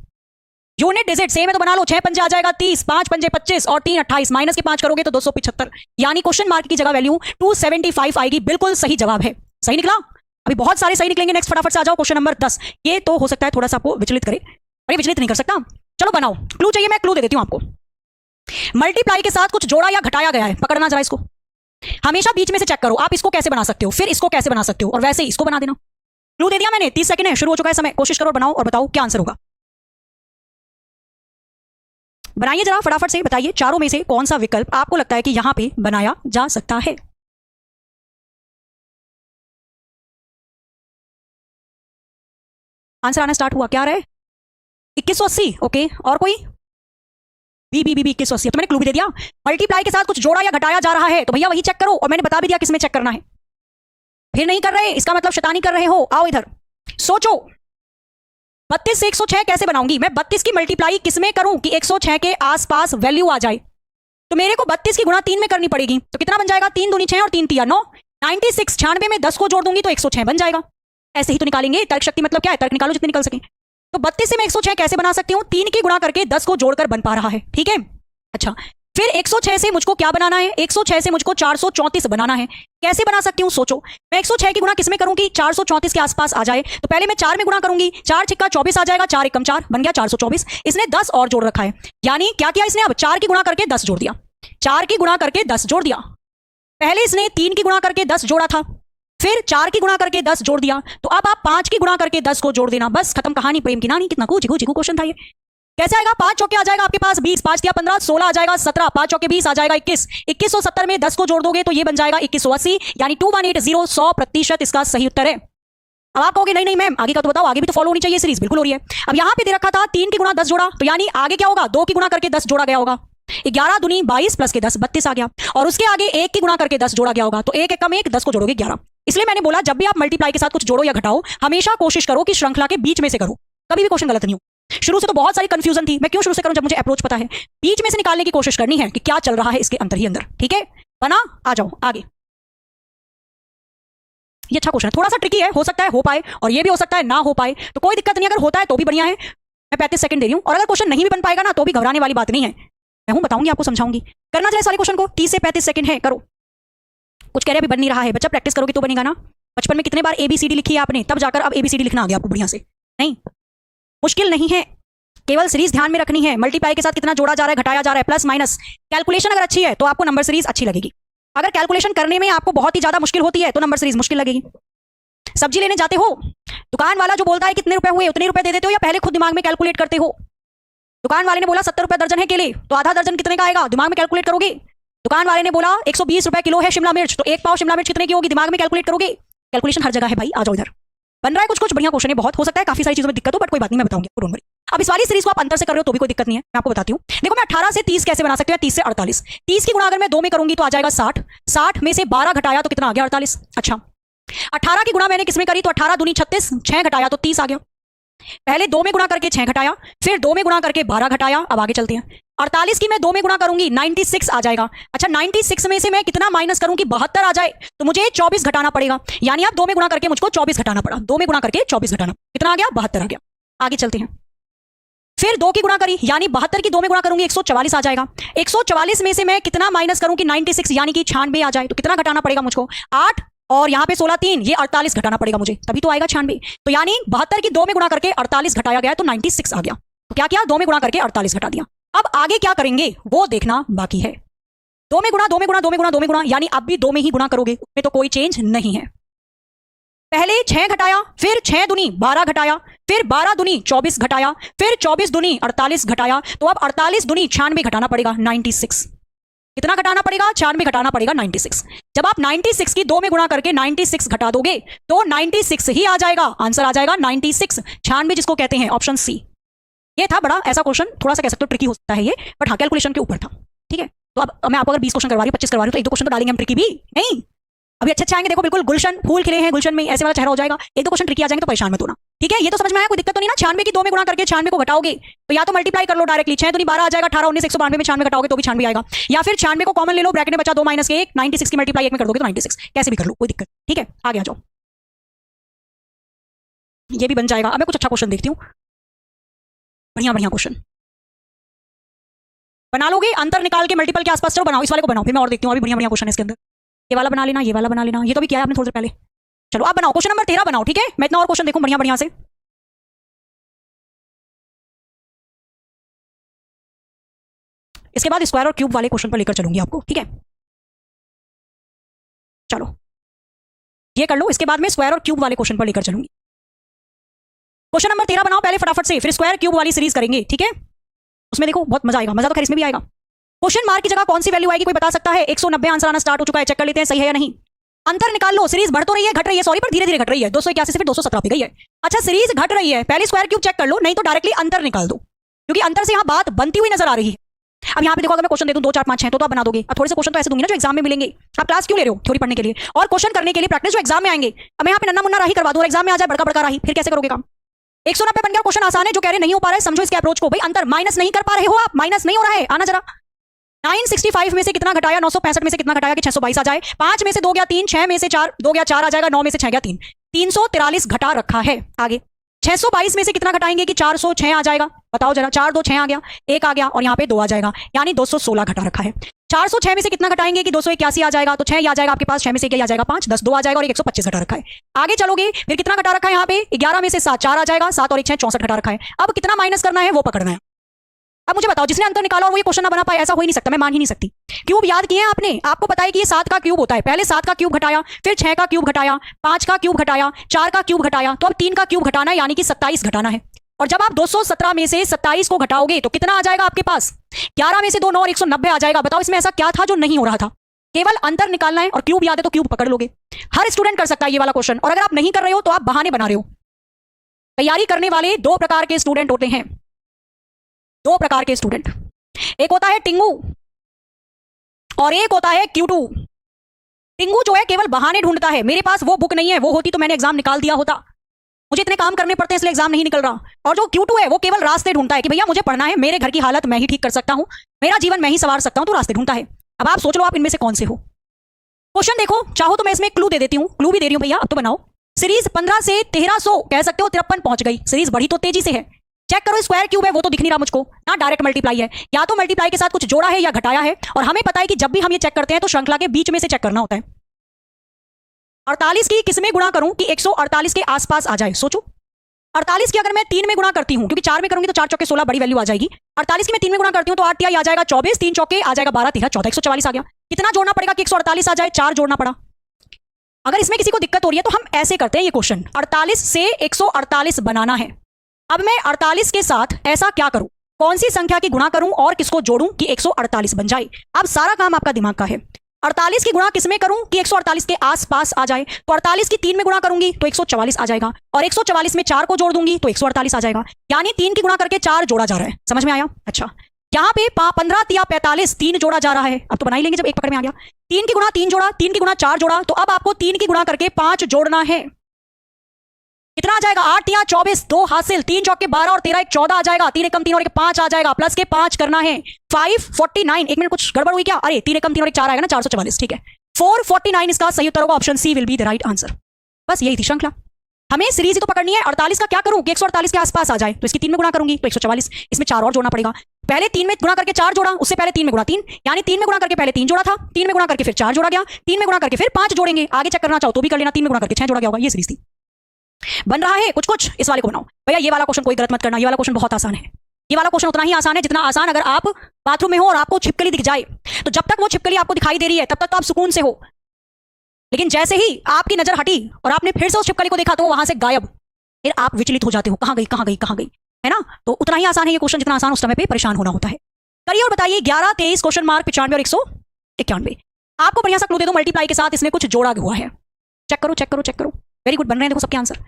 यूनिट डिजिट सेम है तो बना लो, 6 पंजे आ जाएगा 30, 5 पंजे 25 और 3 28, माइनस के 5 करोगे तो 275, यानी क्वेश्चन मार्क की जगह वैल्यू 275 आएगी। बिल्कुल सही जवाब है। सही निकला। अभी बहुत सारे सही निकलेंगे। नेक्स्ट फटाफट से आ जाओ, क्वेश्चन नंबर 10। ये तो हो सकता है थोड़ा सा आपको विचलित करे, अरे विचलित नहीं कर सकता। चलो बनाओ, क्लू चाहिए, मैं क्लू दे देती हूं आपको। मल्टीप्लाई के साथ कुछ जोड़ा या घटाया गया है, पकड़ना जरा इसको। हमेशा बीच में से चेक करो, आप इसको कैसे बना सकते हो, फिर इसको कैसे बना सकते हो, और वैसे ही इसको बना देना। क्लू दे दिया मैंने, 30 सेकंड है, शुरू हो चुका है समय। कोशिश करो, बनाओ और बताओ क्या आंसर होगा। बनाइए जरा फटाफट से, बताइए चारों में से कौन सा विकल्प आपको लगता है कि यहां पे बनाया जा सकता है। आंसर आना स्टार्ट हुआ, क्या रहा है? 2180। ओके, और कोई? बी 2180। तो मैंने क्लू भी दे दिया। मल्टीप्लाई के साथ कुछ जोड़ा या घटाया जा रहा है तो भैया वही चेक करो, और मैंने बता भी दिया किसमें चेक करना है। फिर नहीं कर रहे, इसका मतलब शैतानी कर रहे हो। आओ इधर, सोचो। 32 से 106 कैसे बनाऊंगी मैं? 32 की मल्टीप्लाई किसमें करूं कि 106 के आसपास वैल्यू आ जाए? तो मेरे को 32 की गुणा 3 में करनी पड़ेगी। तो कितना बन जाएगा? 3 दूनी 6 और 3 तिया 9। 96, 96 में 10 को जोड़ दूंगी तो 106 बन जाएगा। ऐसे ही तो निकालेंगे। तर्क शक्ति मतलब क्या है? तर्क निकालो जितने निकल सके। तो 32 से मैं 106 कैसे बना सकती हूँ? 3 की गुणा करके 10 को जोड़कर बन पा रहा है। ठीक है, अच्छा। फिर 106 से मुझको क्या बनाना है? 106 से मुझको 434 बनाना है। कैसे बना सकती हूँ? सोचो। मैं 106 की गुणा किसमें करूंगी? 434 के आसपास आ जाए। तो पहले मैं 4 में गुणा करूंगी, 4 छिक्का 24 आ जाएगा, 4 एकम 4 बन गया 424। इसने 10 और जोड़ रखा है, यानी क्या किया इसने? अब 4 की गुणा करके 10 जोड़ दिया, 4 की गुणा करके 10 जोड़ दिया। पहले इसने 3 की गुणा करके 10 जोड़ा था, फिर 4 की गुणा करके 10 जोड़ दिया। तो अब आप 5 की गुणा करके 10 को जोड़ देना, बस खत्म कहानी। प्रेम की नानी। कितना कूची क्वेश्चन था ये। कैसे आएगा? 5 चौके आ जाएगा आपके पास 20, 5 दिया 15, 16 आ जाएगा 17, 5 चौके 20 आ जाएगा 21। 2170 में 10 को जोड़ दोगे तो ये बन जाएगा 2180, यानी 2180, 100% इसका सही उत्तर है। अब आप कहोगे नहीं नहीं मैम आगे का तो बताओ, आगे भी तो फॉलो होनी चाहिए सीरीज। बिल्कुल हो रही है। अब यहां पे दे रखा था 3 की गुणा 10 जोड़ा, तो यानी आगे क्या होगा? 2 की गुणा करके 10 जोड़ा गया होगा, 11 दूनी 22 प्लस के 10 32 आ गया, और उसके आगे 1 की गुणा करके 10 जोड़ा गया होगा, तो 1 एकम 1, 10 को जोड़ोगे 11। इसलिए मैंने बोला जब भी आप मल्टीप्लाई के साथ कुछ जोड़ो या घटाओ, हमेशा कोशिश करो कि श्रृंखला के बीच में से करो, कभी भी क्वेश्चन गलत नहीं हो। शुरू से तो बहुत सारी कंफ्यूजन थी, मैं क्यों शुरू से करूं जब मुझे अप्रोच पता है। बीच में से निकालने की कोशिश करनी है कि क्या चल रहा है इसके अंदर ही अंदर। ठीक है, बना, आ जाओ आगे। ये अच्छा क्वेश्चन है, थोड़ा सा ट्रिकी है, हो सकता है हो पाए और ये भी हो सकता है ना हो पाए, तो कोई दिक्कत नहीं। अगर होता है तो भी बढ़िया है। मैं 35 सेकंड दे रही हूं, और अगर क्वेश्चन नहीं भी बन पाएगा ना तो भी घबराने वाली बात नहीं है। मैं हूं, बताऊंगी आपको, समझाऊंगी। करना चाहिए सारे क्वेश्चन को। 30 से 35 सेकंड है, करो। कुछ कह रहे अभी बन नहीं रहा है। बच्चा प्रैक्टिस करोगे तो बनेगा ना। बचपन में कितने बार ABCD लिखी है आपने, तब जाकर अब ABCD लिखना आ गया आपको बढ़िया से। नहीं, मुश्किल नहीं है, केवल सीरीज ध्यान में रखनी है। मल्टीप्लाई के साथ कितना जोड़ा जा रहा है, घटाया जा रहा है, प्लस माइनस। कैलकुलेशन अगर अच्छी है तो आपको नंबर सीरीज अच्छी लगेगी। अगर कैलकुलेशन करने में आपको बहुत ही ज्यादा मुश्किल होती है तो नंबर सीरीज मुश्किल लगेगी। सब्जी लेने जाते हो, दुकान वाला जो बोलता है कितने रुपए हुए, उतने रुपए दे देते हो या पहले खुद दिमाग में कैलकुलेट करते हो? दुकान वाले ने बोला 70 रुपए दर्जन है केले, तो आधा दर्जन कितने का आएगा? दिमाग में कैलकुलेट करोगे। दुकान वाले ने बोला 120 रुपए किलो है शिमला मिर्च, तो 1 पाव शिमला मिर्च कितने की होगी? दिमाग में कैलकुलेट करोगे। कैलकुलेशन हर जगह है भाई, आ जाओ इधर। बन रहा है कुछ कुछ बढ़िया क्वेश्चन है, बहुत हो सकता है काफी सारी चीजों में दिक्कत हो, बट कोई बात नहीं, मैं बताऊंगी आपको, डोंट वरी। अब इस वाली सीरीज को आप अंतर से कर रहे हो तो भी कोई दिक्कत नहीं है, मैं आपको बताती हूँ। देखो मैं 18 से 30 कैसे बना सकते हैं, 30 से 48। 30 की गुणा अगर मैं 2 में करूंगी तो आ जाएगा 60, 60 में से 12 घटाया तो कितना आ गया? 48। अच्छा, 18 की गुणा मैंने किसमें करी? तो 18 दूनी 36, 6 घटाया तो 30 आ गया। पहले 2 में गुणा करके 6 घटाया, फिर 2 में गुणा करके 12 घटाया। अब आगे चलते हैं। 48 की मैं 2 में गुणा करूंगी 96 आ जाएगा। अच्छा, 96 में से मैं कितना माइनस करूं कि 72 आ जाए, तो मुझे 24 घटाना पड़ेगा। यानी अब 2 में गुणा करके मुझको 24 घटाना पड़ा, 2 में गुणा करके 24 घटाना, कितना आ गया? 72 आ गया। आगे चलते हैं। फिर 2 की गुणा करी, यानी 72 की 2 में गुणा करूंगी 144 आ जाएगा। 144 में से मैं कितना माइनस करूं कि 96 यानी कि 96 आ जाए, तो कितना घटाना पड़ेगा मुझको? 8 और यहाँ पे 16 3, ये 48 घटाना पड़ेगा मुझे, तभी तो आएगा 96। तो यानी 72 की 2 में गुणा करके 48 घटाया गया तो 96 आ गया। तो क्या किया? 2 में गुणा करके 48 घटा दिया। अब आगे क्या करेंगे वो देखना बाकी है। 2 में गुणा, 2 में गुणा, 2 में गुणा, 2 में गुणा, यानी अब भी 2 में ही गुणा करोगे, उसमें तो कोई चेंज नहीं है। पहले 6 घटाया, फिर 6 दूनी 12 घटाया, फिर 12 दूनी 24 घटाया, फिर 24 दूनी 48 घटाया, तो अब 48 दूनी 96 घटाना पड़ेगा 96। कितना घटाना पड़ेगा? 96 घटाना पड़ेगा 96। जब आप 96 की 2 में गुणा करके 96 घटा दोगे तो 96 ही आ जाएगा, आंसर आ जाएगा 96। 96 जिसको कहते हैं, ऑप्शन सी। ये था बड़ा ऐसा क्वेश्चन, थोड़ा सा कह सकते हो ट्रिकी हो सकता है ये, बट हाँ कैलकुलेशन के ऊपर था। ठीक है, तो अब मैं आपको अगर 20 क्वेश्चन करवा रही हूँ, 25 करवा रही हूँ, तो 1-2 क्वेश्चन तो डालेंगे हम ट्रिकी भी नहीं। अभी अच्छे आएंगे, देखो बिल्कुल गुलशन फूल खिले हैं, गुलशन में ऐसे वाला चेहरा हो जाएगा। 1-2 क्वेश्चन ट्रिकी आ जाएंगे तो परेशान मत होना। ठीक है, ये तो समझ में आया, कोई दिक्कत तो नहीं ना। 96 की 2 में गुणा करके 96 को घटाओगे तो या तो मल्टीप्लाई कर लो डायरेक्टली, 6 दूनी 12 आ जाएगा, 18 19 192 में 96 घटाओगे तो भी 96 आएगा, या फिर 96 को कॉमन ले लो, ब्रैकेट में बचा 2 माइनस के 1, 96 की मल्टीप्लाई 1 में कर दोगे तो 96, कैसे भी कर लो, कोई दिक्कत। ठीक है, आगे आ जाओ, ये भी बन जाएगा। अब मैं कुछ अच्छा क्वेश्चन देखती हूँ, बढ़िया बढ़िया क्वेश्चन बना लोगे। अंतर निकाल के मल्टीपल के आसपास, चलो बनाओ, इस वाले को बनाओ, फिर मैं और देखती हूँ। अभी बढ़िया बढ़िया क्वेश्चन है इसके अंदर, ये वाला बना लेना, ये वाला बना लेना, ये तो भी किया है आपने थोड़ी देर पहले। चलो आप बनाओ, क्वेश्चन नंबर 13 बनाओ, ठीक है। मैं इतना और क्वेश्चन देखूं बढ़िया बढ़िया से। इसके बाद स्क्वायर और क्यूब वाले क्वेश्चन पर लेकर चलूंगी आपको, ठीक है। चलो ये कर लो, इसके बाद में स्क्वायर और क्यूब वाले क्वेश्चन पर लेकर चलूंगी। क्वेश्चन नंबर 13 बनाओ पहले फटाफट से, फिर स्क्वायर क्यूब वाली सीरीज करेंगे, ठीक है। उसमें देखो बहुत मजा आएगा, मजा तो खैर इसमें भी आएगा। क्वेश्चन मार्क की जगह कौन सी वैल्यू आएगी कोई बता सकता है? 190 आंसर आना स्टार्ट हो चुका है, चेक कर लेते हैं सही है या नहीं। अंतर निकाल लो, सीरीज बढ़ तो रही है, घट रही है, सॉरी, पर धीरे धीरे घट रही है, 281 से फिर 217 पे गई है। अच्छा सीरीज घट रही है, पहले स्क्वायर क्यूब चेक कर लो, नहीं तो डायरेक्टली अंतर निकाल दो, क्योंकि अंतर से यहां बात बनती हुई नजर आ रही है। अब यहाँ पे देखो, अगर मैं क्वेश्चन दे दूं 2 4 5 6 तो आप बना दोगे। अब थोड़े से क्वेश्चन तो ऐसे दूंगी ना जो एग्जाम में मिलेंगे। आप क्लास क्यों ले रहे हो? थ्योरी पढ़ने के लिए और क्वेश्चन करने के लिए, प्रैक्टिस जो एग्जाम में आएंगे। अब मैं यहाँ पे नन्ना मुन्ना राही करवा दूं और एग्जाम में आ जाए बड़का बड़का राही, फिर कैसे करोगे काम? 190 बन गया, क्वेश्चन आसान है। जो कह रहे नहीं हो पा रहा है, समझो इसके अप्रोच को। भाई अंतर माइनस नहीं कर पा रहे हो आप, माइनस नहीं हो रहा है, आना जरा। 965 में से कितना घटाया, 965 में से कितना घटाया कि 622 आ जाए। 5 में से 2 गया 3, 6 में से 4 2 गया 4 आ जाएगा, 9 में से 6 गया 3, 343 घटा रखा है। आगे 622 में से कितना घटाएंगे कि 406 आ जाएगा, बताओ जरा। 4 2 6 आ गया, 1 आ गया और यहाँ पे 2 आ जाएगा, यानी 216 घटा रखा है। 406 में से कितना घटाएंगे कि 281 आ जाएगा, तो 6 आ जाएगा आपके पास, 6 में से 1 आ जाएगा 5, 10 2 आ जाएगा और 125 घटा रखा है। आगे चलोगे फिर कितना घटा रखा है यहाँ पे, 11 में से 7 4 आ जाएगा, 7 और 1 6 64 घटा रखा है। अब कितना माइनस करना है वो पकड़ना है। अब मुझे बताओ, जिसने अंतर निकाला और वो ये क्वेश्चन ना बना पाए, ऐसा हो ही नहीं सकता, मैं मान ही नहीं सकती। क्यूब याद किए हैं आपने? आपको पता है कि ये 7 का क्यूब होता है, पहले 7 का क्यूब घटाया, फिर 6 का क्यूब घटाया, 5 का क्यूब घटाया, 4 का क्यूब घटाया, तो अब 3 का क्यूब घटाना है, यानी कि 27 घटाना है। और जब आप 217 में से 27 को घटाओगे तो कितना आ जाएगा आपके पास? 11 में से 2 9 और 190 आ जाएगा। बताओ इसमें ऐसा क्या था जो नहीं हो रहा था? केवल अंतर निकालना है और क्यूब याद है तो क्यूब पकड़ लोगे। हर स्टूडेंट कर सकता है ये वाला क्वेश्चन, और अगर आप नहीं कर रहे हो तो आप बहाने बना रहे हो। तैयारी करने वाले 2 प्रकार के स्टूडेंट होते हैं, 2 प्रकार के स्टूडेंट। एक होता है टिंगू और एक होता है क्यूटू। टिंगू जो है केवल बहाने ढूंढता है, मेरे पास वो बुक नहीं है, वो होती तो मैंने एग्जाम निकाल दिया होता, मुझे इतने काम करने पड़ते हैं इसलिए एग्जाम नहीं निकल रहा। और जो क्यूटू है वो केवल रास्ते ढूंढता है कि भैया मुझे पढ़ना है, मेरे घर की हालत मैं ही ठीक कर सकता हूं, मेरा जीवन मैं ही संवार सकता हूं, तो रास्ते ढूंढता है। अब आप सोच लो आप इनमें से कौन से हो। क्वेश्चन देखो, चाहो तो मैं इसमें क्लू दे देती हूँ, क्लू भी दे रही हूँ भैया, अब तो बनाओ। सीरीज 15 से 1300 कह सकते हो 53 पहुंच गई, सीरीज बढ़ी तो तेजी से है। चेक करो स्क्वायर क्यूब है वो तो दिख नहीं रहा मुझको ना, डायरेक्ट मल्टीप्लाई है, या तो मल्टीप्लाई के साथ कुछ जोड़ा है या घटाया है। और हमें पता है कि जब भी हम ये चेक करते हैं तो श्रृंखला के बीच में से चेक करना होता है। 48 की किसमें गुणा करूं कि 148 के आसपास आ जाए? सोचो 48 की अगर मैं 3 में गुणा करती हूं, क्योंकि 4 में करूंगी तो 4 चौके 16 बड़ी वैल्यू आ जाएगी। 48 की मैं 3 में गुणा करती हूं तो 8 आ जाएगा 24, 3 चौके आ जाएगा 12 13 14, 144 आ गया। कितना जोड़ना पड़ेगा कि 148 आ जाए? 4 जोड़ना पड़ा। अगर इसमें किसी को दिक्कत हो रही है तो हम ऐसे करते हैं ये क्वेश्चन, 48 से 148 बनाना है। अब मैं 48 के साथ ऐसा क्या करूं, कौन सी संख्या की गुणा करूं और किसको जोड़ूं कि 148 बन जाए? अब सारा काम आपका दिमाग का है। 48 की गुणा किसमें करूं कि 148 के आसपास आ जाए? तो 48 की 3 में गुणा करूंगी तो 144 आ जाएगा, और 144 में 4 को जोड़ दूंगी तो 148 आ जाएगा, यानी 3 की गुणा करके 4 जोड़ा जा रहा है। समझ में आया? अच्छा, यहाँ पे 15 या 45 3 जोड़ा जा रहा है। अब तो बना ही लेंगे जब एक पकड़ में आ गया। 3 की गुणा 3 जोड़ा, 3 की गुणा 4 जोड़ा, तो अब आपको 3 की गुणा करके 5 जोड़ना है। कितना आ जाएगा? 8 या 24, 2 हासिल, 3 चौके 12 और 13 एक 14 आ जाएगा, 3 एकम 3 और 1 5 आ जाएगा, प्लस के 5 करना है 549। एक मिनट कुछ गड़बड़ हुई क्या? अरे 3 एकम 3 और 1 4 आएगा ना, 444, ठीक है। 449 इसका सही उत्तर होगा, option c will be the right answer. बस यही थी श्रृंखला। हमें सीरीज ही तो पकड़नी है। 48 का क्या करूं कि 148 के आसपास आ जाए, तो इसकी 3 में गुणा करूंगी तो 144, इसमें 4 और जोड़ना पड़ेगा। पहले 3 में गुणा करके 4 जोड़ा, उससे पहले 3 में गुणा 3, यानी 3 में गुणा करके पहले 3 जोड़ा था, 3 में गुणा करके फिर 4 जोड़ा गया, 3 में गुणा करके फिर 5 जोड़ेंगे। आगे चेक करना चाहो तो भी कर लेना, 3 में गुणा करके 6 जोड़ा गया होगा। ये सीरीज थी। बन रहा है कुछ कुछ, इस वाले को बनाओ भैया। ये वाला क्वेश्चन कोई गलत मत करना, ये वाला क्वेश्चन बहुत आसान है। ये वाला क्वेश्चन उतना ही आसान है जितना आसान अगर आप बाथरूम में हो और आपको छिपकली दिख जाए, तो जब तक वो छिपकली आपको दिखाई दे रही है तब तक तो आप सुकून से हो, लेकिन जैसे ही आपकी नजर हटी और आपने फिर से उस छिपकली को देखा तो वो वहां से गायब, फिर आप विचलित हो जाते हो, कहां गई कहां गई कहां गई, है ना? तो उतना ही आसान है ये क्वेश्चन जितना आसान उस समय पे परेशान होना होता है। करिए और बताइए 11 23 क्वेश्चन मार्क 95 और 191। आपको बढ़िया सा क्लू दे दो, मल्टीप्लाई के साथ इसने कुछ जोड़ा हुआ है। चेक करो चेक करो चेक करो, वेरी गुड, बन रहे हैं देखो सबके आंसर।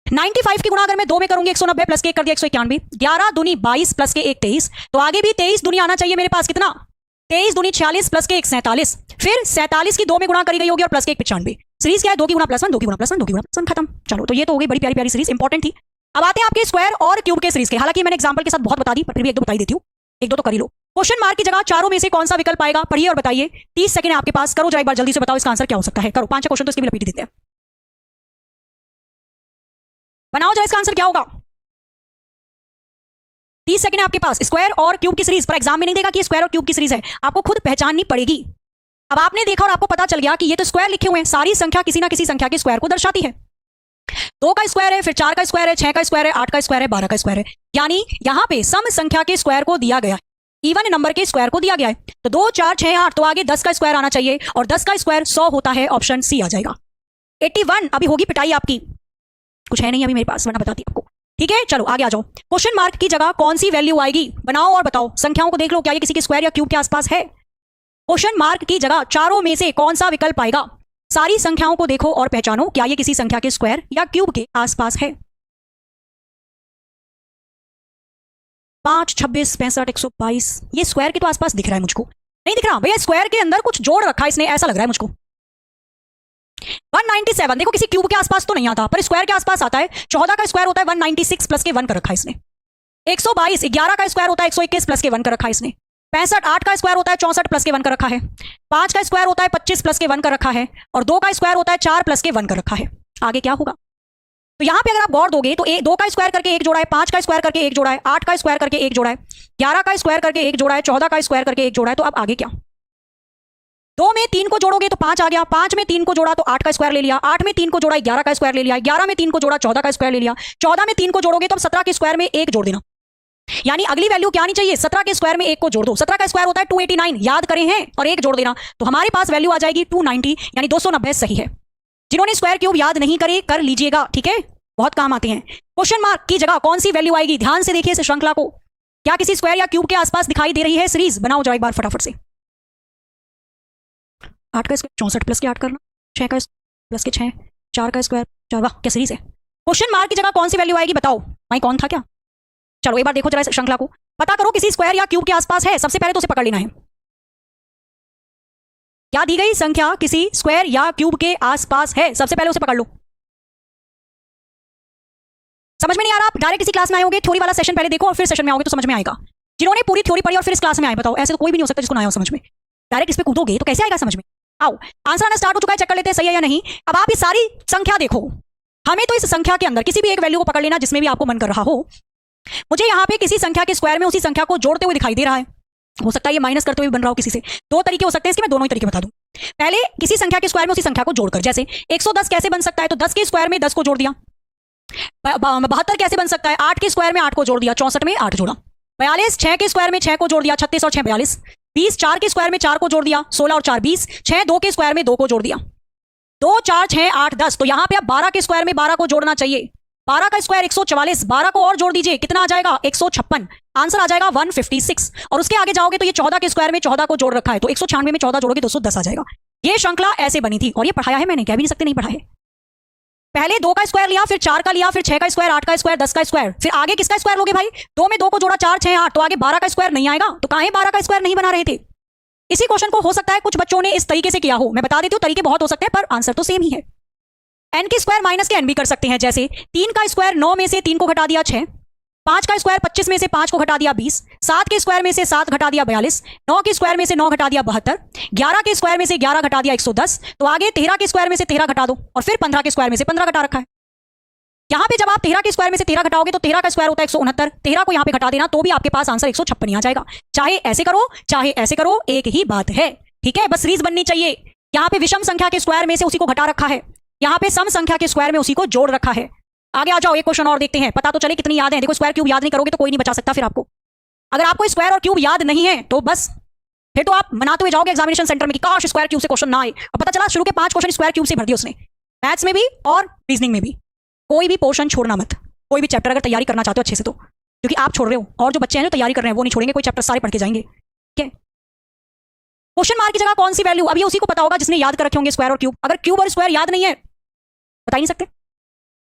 95 की गुणा अगर मैं 2 में करूंगी 190 प्लस के 1 कर दिया 191, 11 दूनी 22 प्लस के 1 23, तो आगे भी 23 दूनी आना चाहिए मेरे पास। कितना? 23 दूनी 46 प्लस के 1 47, फिर 47 की 2 में गुणा करी गई होगी और प्लस के 1 95, सीरीज क्या है? 2 की गुणा +1, 2 की गुणा +1, 2 की गुणा +1, खत्म। चलो, तो ये तो हो गई बड़ी प्यारी प्यारी सीरीज, इंपॉर्टेंट थी। अब आते हैं आपके स्क्वायर और क्यूब के सीरीज के। हालांकि मैंने एग्जांपल के साथ बहुत बता दी, पर फिर भी एक दो बता ही देती हूँ, एक दो तो कर ही लो। क्वेश्चन मार्क की जगह चारों में से कौन सा विकल्प आएगा? पढ़िए और बताइए। 30 सेकंड है आपके पास, करो जरा एक बार जल्दी से, बताओ इसका आंसर क्या हो सकता है। करो, 5 क्वेश्चन तो इसके भी लपेट देते हैं। बनाओ जरा इसका आंसर क्या होगा। 30 सेकंड है आपके पास। स्क्वायर और क्यूब की सीरीज, पर एग्जाम में नहीं देगा कि ये स्क्वायर और क्यूब की सीरीज है, आपको खुद पहचाननी पड़ेगी। अब आपने देखा और आपको पता चल गया कि ये तो स्क्वायर लिखे हुए हैं, सारी संख्या किसी ना किसी संख्या के स्क्वायर को दर्शाती है। 2 का स्क्वायर है, फिर 4 का स्क्वायर है, 6 का स्क्वायर है, 8 का स्क्वायर है, 12 का स्क्वायर है। यानी यहां पे सम संख्या के स्क्वायर को दिया गया है, इवन नंबर के स्क्वायर को दिया गया है। तो 2, 4, 6, 8, तो आगे 10 का स्क्वायर आना चाहिए, और 10 का स्क्वायर 100 होता है, ऑप्शन सी आ जाएगा। 81 अभी होगी पिटाई आपकी, कुछ है नहीं अभी मेरे पास, वरना बताती आपको। ठीक है, चलो आगे आ जाओ। क्वेश्चन मार्क की जगह कौन सी वैल्यू आएगी? बनाओ और बताओ। संख्याओं को देख लो, क्या ये किसी के स्क्वायर या क्यूब के आसपास है? क्वेश्चन मार्क की जगह चारों में से कौन सा विकल्प आएगा? सारी संख्याओं को देखो और पहचानो, क्या ये किसी संख्या के स्क्वायर या क्यूब के आसपास है? 5, 26, 65, 122, ये स्क्वायर के तो आसपास दिख रहा है मुझको। नहीं दिख रहा भैया, स्क्वायर के अंदर कुछ जोड़ रखा है इसने, ऐसा लग रहा है मुझको। 197 देखो किसी क्यूब के आसपास तो नहीं आता, पर स्क्वायर के आसपास आता है। 14 का स्क्वायर होता है 196 प्लस के 1 कर रखा है इसने। 122 11 का स्क्वायर होता है 121 प्लस के 1 कर रखा है इसने। 65 8 का स्क्वायर होता है 64 प्लस के 1 कर रखा है। 5 का स्क्वायर होता है 25 प्लस के 1 कर रखा है, और 2 का स्क्वायर होता है 4 प्लस के 1 कर रखा है। आगे क्या होगा? तो यहां पे अगर आप गौर दोगे तो 2 का स्क्वायर करके एक जोड़ा है, 5 का स्क्वायर करके एक जोड़ा है, 8 का स्क्वायर करके एक जोड़ा है, 11 का स्क्वायर करके एक जोड़ा है, 14 का स्क्वायर करके एक जोड़ा है। तो अब आगे क्या? 2 में 3 को जोड़ोगे तो 5 आ गया, 5 में 3 को जोड़ा तो 8 का स्क्वायर ले लिया, 8 में 3 को जोड़ा 11 का स्क्वायर ले लिया, 11 में 3 को जोड़ा 14 का स्क्वायर ले लिया, 14 में 3 को जोड़ोगे तो अब 17 के स्क्वायर में 1 जोड़ देना। यानी अगली वैल्यू क्या आनी चाहिए? 17 के स्क्वायर में 1 को जोड़ दो। 17 का स्क्वायर होता है 289, याद करें हैं, और 1 जोड़ देना, तो हमारे पास वैल्यू आ जाएगी 290, यानी 290 सही है। जिन्होंने स्क्वायर क्यूब याद नहीं करे कर लीजिएगा, ठीक है, बहुत काम आते हैं। क्वेश्चन मार्क की जगह कौन सी वैल्यू आएगी? ध्यान से देखिए इस श्रृंखला को, क्या किसी स्क्वायर या क्यूब के आसपास दिखाई दे रही है सीरीज? बनाओ जाओ एक बार फटाफट से। 8 का स्क्वायर 64 प्लस के 8 करना, 6 का प्लस के 6, 4 का स्क्वायर 4, वाह क्या सीरीज है। क्वेश्चन मार्क की जगह कौन सी वैल्यू आएगी? बताओ। वहीं कौन था क्या? चलो एक बार देखो जरा इस श्रृंखला को, पता करो किसी स्क्वायर या क्यूब के आसपास है। सबसे पहले तो उसे पकड़ लेना है। क्या दी गई संख्या किसी स्क्वायर या क्यूब के आसपास है? सबसे पहले उसे पकड़ लो। समझ में नहीं आ रहा? आप डायरेक्ट किसी क्लास में आए होंगे, थ्योरी वाला सेशन पहले देखो और फिर सेशन में आओगे तो समझ में आएगा। जिन्होंने पूरी थ्योरी पढ़ी और फिर इस क्लास में आए, बताओ, ऐसे तो कोई भी नहीं हो सकता जिसको ना आया हो समझ में। डायरेक्ट इस पे कूदोगे तो कैसे आएगा समझ में? आओ, आंसर आना स्टार्ट हो चुका है, चेक कर लेते हैं सही है या नहीं। अब आप ये सारी संख्या देखो, हमें तो इस संख्या के अंदर किसी भी एक वैल्यू को पकड़ लेना जिसमें भी आपको मन कर रहा हो। मुझे यहाँ पे किसी संख्या के स्क्वायर में उसी संख्या को जोड़ते हुए दिखाई दे रहा है। हो सकता है ये माइनस करते हुए बन रहा हो किसी से। 2 तरीके हो सकते हैं इसके, मैं दोनों ही तरीके बता दूं। पहले किसी संख्या के स्क्वायर में उसी संख्या को जोड़कर, जैसे 110 कैसे बन सकता है? तो 10 के स्क्वायर में 10 को जोड़ दिया। 72 कैसे बन सकता है? 8 के स्क्वायर में 8 को जोड़ दिया, 64 में 8 जोड़ा। 42 6 के स्क्वायर में 6 को जोड़ दिया, 36 और 6 42। 20 4 के स्क्वायर में 4 को जोड़ दिया, 16 और 4 20। 6 2 के स्क्वायर में 2 को जोड़ दिया, 2 4 6 8 10। तो यहां पे अब 12 के स्क्वायर में 12 को जोड़ना चाहिए। 12 का स्क्वायर 144, 12 को और जोड़ दीजिए, कितना आ जाएगा? 156। आंसर आ जाएगा 156। और उसके आगे जाओगे तो ये 14 के स्क्वायर में 14 को जोड़ रखा है, तो 196 में 14 जोड़ोगे 210 आ जाएगा। ये श्रृंखला ऐसे बनी थी, और ये पढ़ाया है मैंने, कह भी नहीं सकते नहीं पढ़ाया है। पहले 2 का स्क्वायर लिया, फिर 4 का लिया, फिर 6 का स्क्वायर, 8 का स्क्वायर, 10 का स्क्वायर, फिर आगे किसका स्क्वायर लोगे भाई? 2 में 2 को जोड़ा 4 6 8, तो आगे 12 का स्क्वायर नहीं आएगा। तो काहे 12 का स्क्वायर नहीं बना रहे थे? इसी क्वेश्चन को हो सकता है कुछ बच्चों ने इस तरीके से किया हो, मैं बता देती हूँ, तरीके बहुत हो सकते हैं पर आंसर तो सेम ही है। n के स्क्वायर माइनस के n भी कर सकते हैं, जैसे 3 का स्क्वायर 9 में से 3 को घटा दिया 6, 5 का स्क्वायर 25 में से 5 को घटा दिया 20, 7 के स्क्वायर में से 7 घटा दिया 42, 9 के स्क्वायर में से 9 घटा दिया 72, 11 के स्क्वायर में से 11 घटा दिया 110। तो आगे 13 के स्क्वायर में से 13 घटा दो, और फिर 15 के स्क्वायर में से 15 घटा रखा है। यहां पे जब आप 13 के स्क्वायर में से 13 घटाओगे तो 13 का स्क्वायर होता है 169, 13 को यहां पे घटा देना तो भी आपके पास आंसर 156 आ जाएगा। चाहे ऐसे करो चाहे ऐसे करो, एक ही बात है, ठीक है, बस सीरीज बननी चाहिए। यहां पे विषम संख्या के स्क्वायर में से उसी को घटा रखा है, यहां पे सम संख्या के स्क्वायर में उसी को जोड़ रखा है। आगे आ जाओ, एक क्वेश्चन और देखते हैं, पता तो चले कितनी याद है। देखो स्क्वायर क्यूब याद नहीं करोगे तो कोई नहीं बचा सकता फिर आपको। अगर आपको स्क्वायर और क्यूब याद नहीं है तो बस फिर तो आप मनाते हुए जाओगे एग्जामिनेशन सेंटर में कि काश स्क्वायर क्यूब से क्वेश्चन ना आए, और पता चला शुरू के 5 क्वेश्चन स्क्वायर क्यूब से भर दिए उसने, मैथ्स में भी और रीजनिंग में भी। कोई भी पोर्शन छोड़ना मत, कोई भी चैप्टर अगर तैयारी करना चाहते हो अच्छे से, तो क्योंकि आप छोड़ रहे हो और जो बच्चे हैं जो तैयारी कर रहे हैं वो नहीं छोड़ेंगे, कोई चैप्टर सारे पढ़ के जाएंगे, ठीक है। क्वेश्चन मार्क की जगह कौन सी वैल्यू? अभी उसी को पता होगा जिसने याद कर रखे होंगे स्क्वायर और क्यूब। अगर क्यूब और स्क्वायर याद नहीं है बता ही नहीं सकते।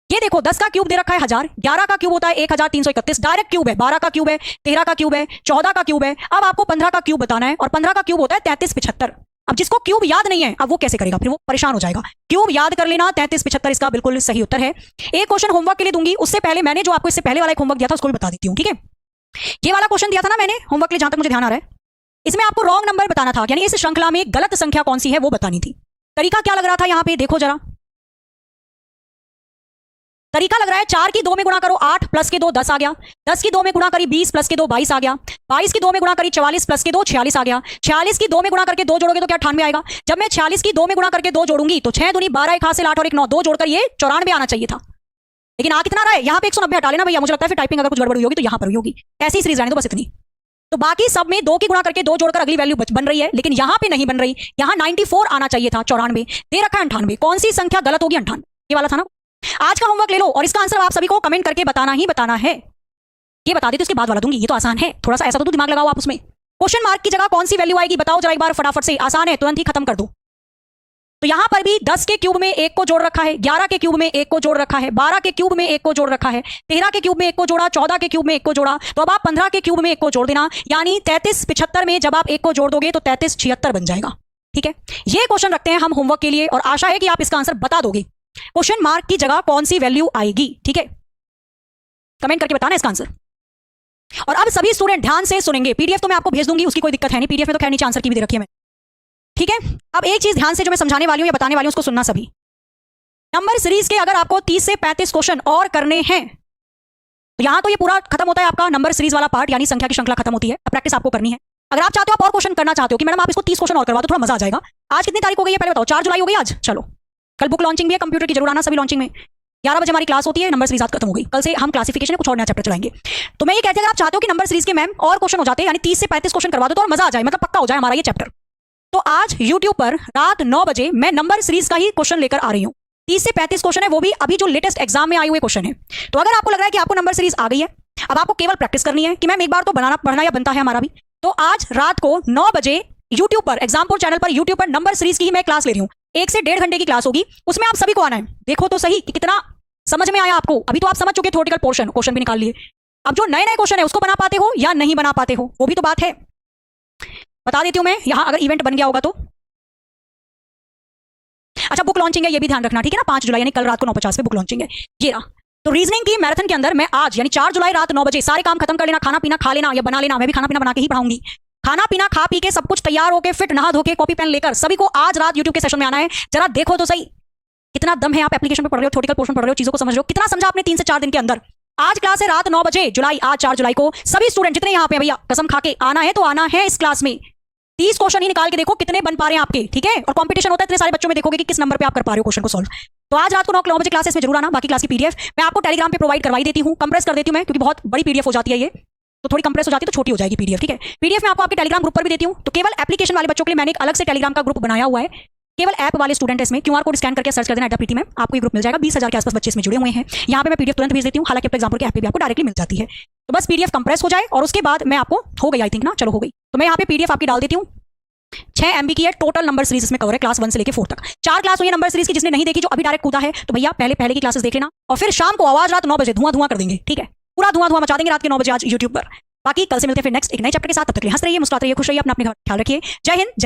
ये देखो 10 का क्यूब दे रखा है 1000, 11 का क्यूब होता है 1331, डायरेक्ट क्यूब है। 12 का क्यूब है, 13 का क्यूब है, 14 का क्यूब है। अब आपको 15 का क्यूब बताना है, और 15 का क्यूब होता है 3375। अब जिसको क्यूब याद नहीं है, अब वो कैसे करेगा, फिर वो परेशान हो जाएगा। क्यूब याद कर लेना, 33 75 इसका बिल्कुल सही उत्तर है। एक क्वेश्चन होमवर्क के लिए दूंगी, उससे पहले मैंने जो आपको इससे पहले वाला एक होमवर्क दिया था उसको भी बता देती हूँ, ठीक है। ये वाला क्वेश्चन दिया था ना मैंने होमवर्क के लिए, जहां तक मुझे ध्यान आ रहा है, इसमें आपको रॉन्ग नंबर बताना था, यानी इस श्रृंखला में गलत संख्या कौन सी है वो बतानी थी। तरीका क्या लग रहा था यहां पे, देखो जरा। तरीका लग रहा है 4 की 2 में गुणा करो 8 प्लस के 2 10 आ गया, 10 की 2 में गुणा करी 20 प्लस के 2 22 आ गया, 22 की 2 में गुणा करी 44 प्लस के 2 46 आ गया, 46 की 2 में गुणा करके 2 जोड़ोगे तो क्या 98 आएगा। जब मैं 46 की 2 में गुणा करके 2 जोड़ूंगी तो 6 दूनी 12, 1 हासिल 8 और 1 9, 2 जोड़कर ये 94 आना चाहिए था, लेकिन आ कितना रहा है यहाँ पे 190 हटा लेना भैया, मुझे लगता है फिर टाइपिंग अगर कुछ गड़बड़ हुई होगी तो यहाँ पर हुई होगी। ऐसी सीरीज रहने दो बस इतनी। तो बाकी सब में 2 की गुणा करके 2 जोड़कर अगली वैल्यू बन रही है, लेकिन यहाँ पे नहीं बन रही, यहाँ 94 आना चाहिए था, 94 दे रखा है 98। कौन सी संख्या गलत होगी, 98, ये वाला था ना। आज का होमवर्क ले लो और इसका आंसर आप सभी को कमेंट करके बताना ही बताना है। ये बता देती उसके बाद वाला दूंगी, ये तो आसान है, थोड़ा सा ऐसा तो दिमाग लगाओ आप उसमें। क्वेश्चन मार्क की जगह कौन सी वैल्यू आएगी बताओ जरा एक बार फटाफट से, आसान है, तुरंत ही खत्म कर दो। तो यहां पर भी 10 के क्यूब में 1 को जोड़ रखा है, 11 के क्यूब में 1 को जोड़ रखा है, 12 के क्यूब में 1 को जोड़ रखा है, 13 के क्यूब में 1 को जोड़ा, 14 के क्यूब में 1 को जोड़ा, तो अब आप 15 के क्यूब में 1 को जोड़ देना, यानी 33 75 में जब आप 1 को जोड़ दोगे तो 33 76 बन जाएगा, ठीक है। ये क्वेश्चन रखते हैं हम होमवर्क के लिए और आशा है कि आप इसका आंसर बता दोगे। क्वेश्चन मार्क की जगह कौन सी वैल्यू आएगी, ठीक है, कमेंट करके बताना इसका आंसर। और अब सभी स्टूडेंट ध्यान से सुनेंगे, पीडीएफ तो मैं आपको भेज दूंगी, उसकी कोई दिक्कत है नहीं, पीडीएफ में तो खैर नीचे आंसर की भी दे रखी है मैंने, ठीक है। अब एक चीज ध्यान से जो मैं समझाने वाली हूं या बताने वाली हूं उसको सुनना सभी। नंबर सीरीज के अगर आपको 30 से 35 क्वेश्चन और करने हैं तो यहां तो ये पूरा खत्म होता है आपका नंबर सीरीज वाला पार्ट, यानी संख्या की श्रृंखला खत्म होती है। अब प्रैक्टिस आपको करनी है। अगर आप चाहते हो, आप और क्वेश्चन करना चाहते हो कि मैडम आप इसको 30 क्वेश्चन और करवा दो, थोड़ा मजा आ जाएगा। आज कितनी तारीख हो गई है पहले बताओ, 4 जुलाई हो गई आज, चलो कल बुक लॉन्चिंग भी है, कंप्यूटर की जरूर आना सभी लॉन्चिंग में। 11 बजे हमारी क्लास होती है, नंबर सीरीज आज खत्म हो गई, कल से हम क्लासिफिकेशन कुछ और नया चैप्टर चलाएंगे। तो मैं ये कहती हूं अगर आप चाहते हो कि नंबर सीरीज के मैम और क्वेश्चन हो जाते, यानी 30 से 35 क्वेश्चन करवा दो तो और मजा आ जाए, मतलब पक्का हो जाए हमारा ये चैप्टर, तो आज YouTube पर रात 9 बजे मैं नंबर सीरीज का ही क्वेश्चन लेकर आ रही हूँ। 30 से 35 क्वेश्चन है, वो भी अभी जो लेटेस्ट एग्जाम में आए हुए क्वेश्चन है। तो अगर आपको लग रहा है कि आपको नंबर सीरीज आ गई है, अब आपको केवल प्रैक्टिस करनी है कि मैम एक बार तो बनाना पढ़ना या बनता है हमारा भी, तो आज रात को 9 बजे YouTube पर, एग्जामपुर चैनल पर, YouTube पर नंबर सीरीज की ही मैं क्लास ले रही हूँ। 1 से 1.5 घंटे की क्लास होगी, उसमें आप सभी को आना है। देखो तो सही कि कितना समझ में आया आपको। अभी तो आप समझ चुके थ्योरेटिकल पोर्शन, क्वेश्चन भी निकाल लिए। अब जो नए नए क्वेश्चन है उसको बना पाते हो या नहीं बना पाते हो, वो भी तो बात है। बता देती हूं मैं, यहां अगर इवेंट बन गया होगा तो। अच्छा, बुक लॉन्चिंग है, ये भी ध्यान रखना, ठीक है ना। 5 जुलाई यानी कल रात को 9:50 पे बुक लॉन्चिंग है, ये रहा। तो रीजनिंग की मैराथन के अंदर मैं आज यानी 4 जुलाई रात 9 बजे सारे काम खत्म कर लेना, खाना पीना खा लेना या बना लेना, मैं भी खाना पीना बना के ही पढ़ाऊंगी। खाना पीना खा पी के सब कुछ तैयार होके फिट नहा धो के कॉपी पेन लेकर सभी को आज रात यूट्यूब के सेशन में आना है। जरा देखो तो सही कितना दम है, आप एप्लीकेशन पे पढ़ रहे हो, थ्योरेटिकल पोर्शन पढ़ रहे हो, चीजों को समझ रहे हो, कितना समझा आपने 3 से 4 दिन के अंदर। आज क्लास है रात 9 बजे जुलाई, आज 4 जुलाई को सभी स्टूडेंट जितने यहाँ पे भैया कसम खा के आना है तो आना है इस क्लास में। 30 क्वेश्चन ही निकाल के देखो कितने बन पा रहे हैं आपके, ठीक है। और कंपटीशन होता है इतने सारे बच्चों में, देखोगे कि किस नंबर पे आप कर पा रहे हो क्वेश्चन को सॉल्व। तो आज रात को 9 बजे क्लासेस में जरूर आना। बाकी क्लास की पीडीएफ मैं आपको टेलीग्राम पे प्रोवाइड करवाई देती हूँ, कंप्रेस कर देती हूँ मैं, क्योंकि बहुत बड़ी पीडीएफ हो जाती है ये, तो थोड़ी कंप्रेस हो जाती है तो छोटी हो जाएगी पीडीएफ, ठीक है। पीडीएफ मैं आपको आपके टेलीग्राम ग्रुप पर भी देती हूँ। तो केवल एप्लीकेशन वाले बच्चों के लिए मैंने एक अलग से टेलीग्राम का ग्रुप बनाया हुआ है, केवल ऐप वाले स्टूडेंट इसमें क्यूआर कोड स्कैन करके सर्च कर देना प्रीति में, आपको ये ग्रुप मिल जाएगा। 20,000 के आसपास बच्चे इसमें जुड़े हुए हैं। यहाँ पे मैं पीडीएफ तुरंत भेज देती हूँ, हालांकि अपने एग्जाम्पल के ऐप पे भी आपको डायरेक्टली मिल जाती है। तो बस पीडीएफ कंप्रेस हो जाए और उसके बाद मैं आपको, हो गई आई थिंक ना, चलो हो गई, तो मैं यहाँ पे पीडीएफ आपकी डाल देती हूँ। 6 MB की है टोटल नंबर सीरीज इसमें कवर है, क्लास 1 से लेके 4 तक। 4 क्लास हुई है नंबर सीरीज की, जिसने नहीं देखी, जो अभी डायरेक्ट कूदा है, तो भैया पहले की क्लासेस देख लेना। और फिर शाम को आवाज रात 9 बजे धुआं कर देंगे, ठीक है, पूरा धुआं मचा देंगे रात के 9 बजे आज यूट्यूब पर। बाकी कल से मिलते हैं फिर नेक्स्ट एक नए चैप्टर के साथ। तब तक के लिए हंस रहिए, मुस्कुराते रहिए, खुश रहिए, अपना ख्याल रखिए। जय हिंद।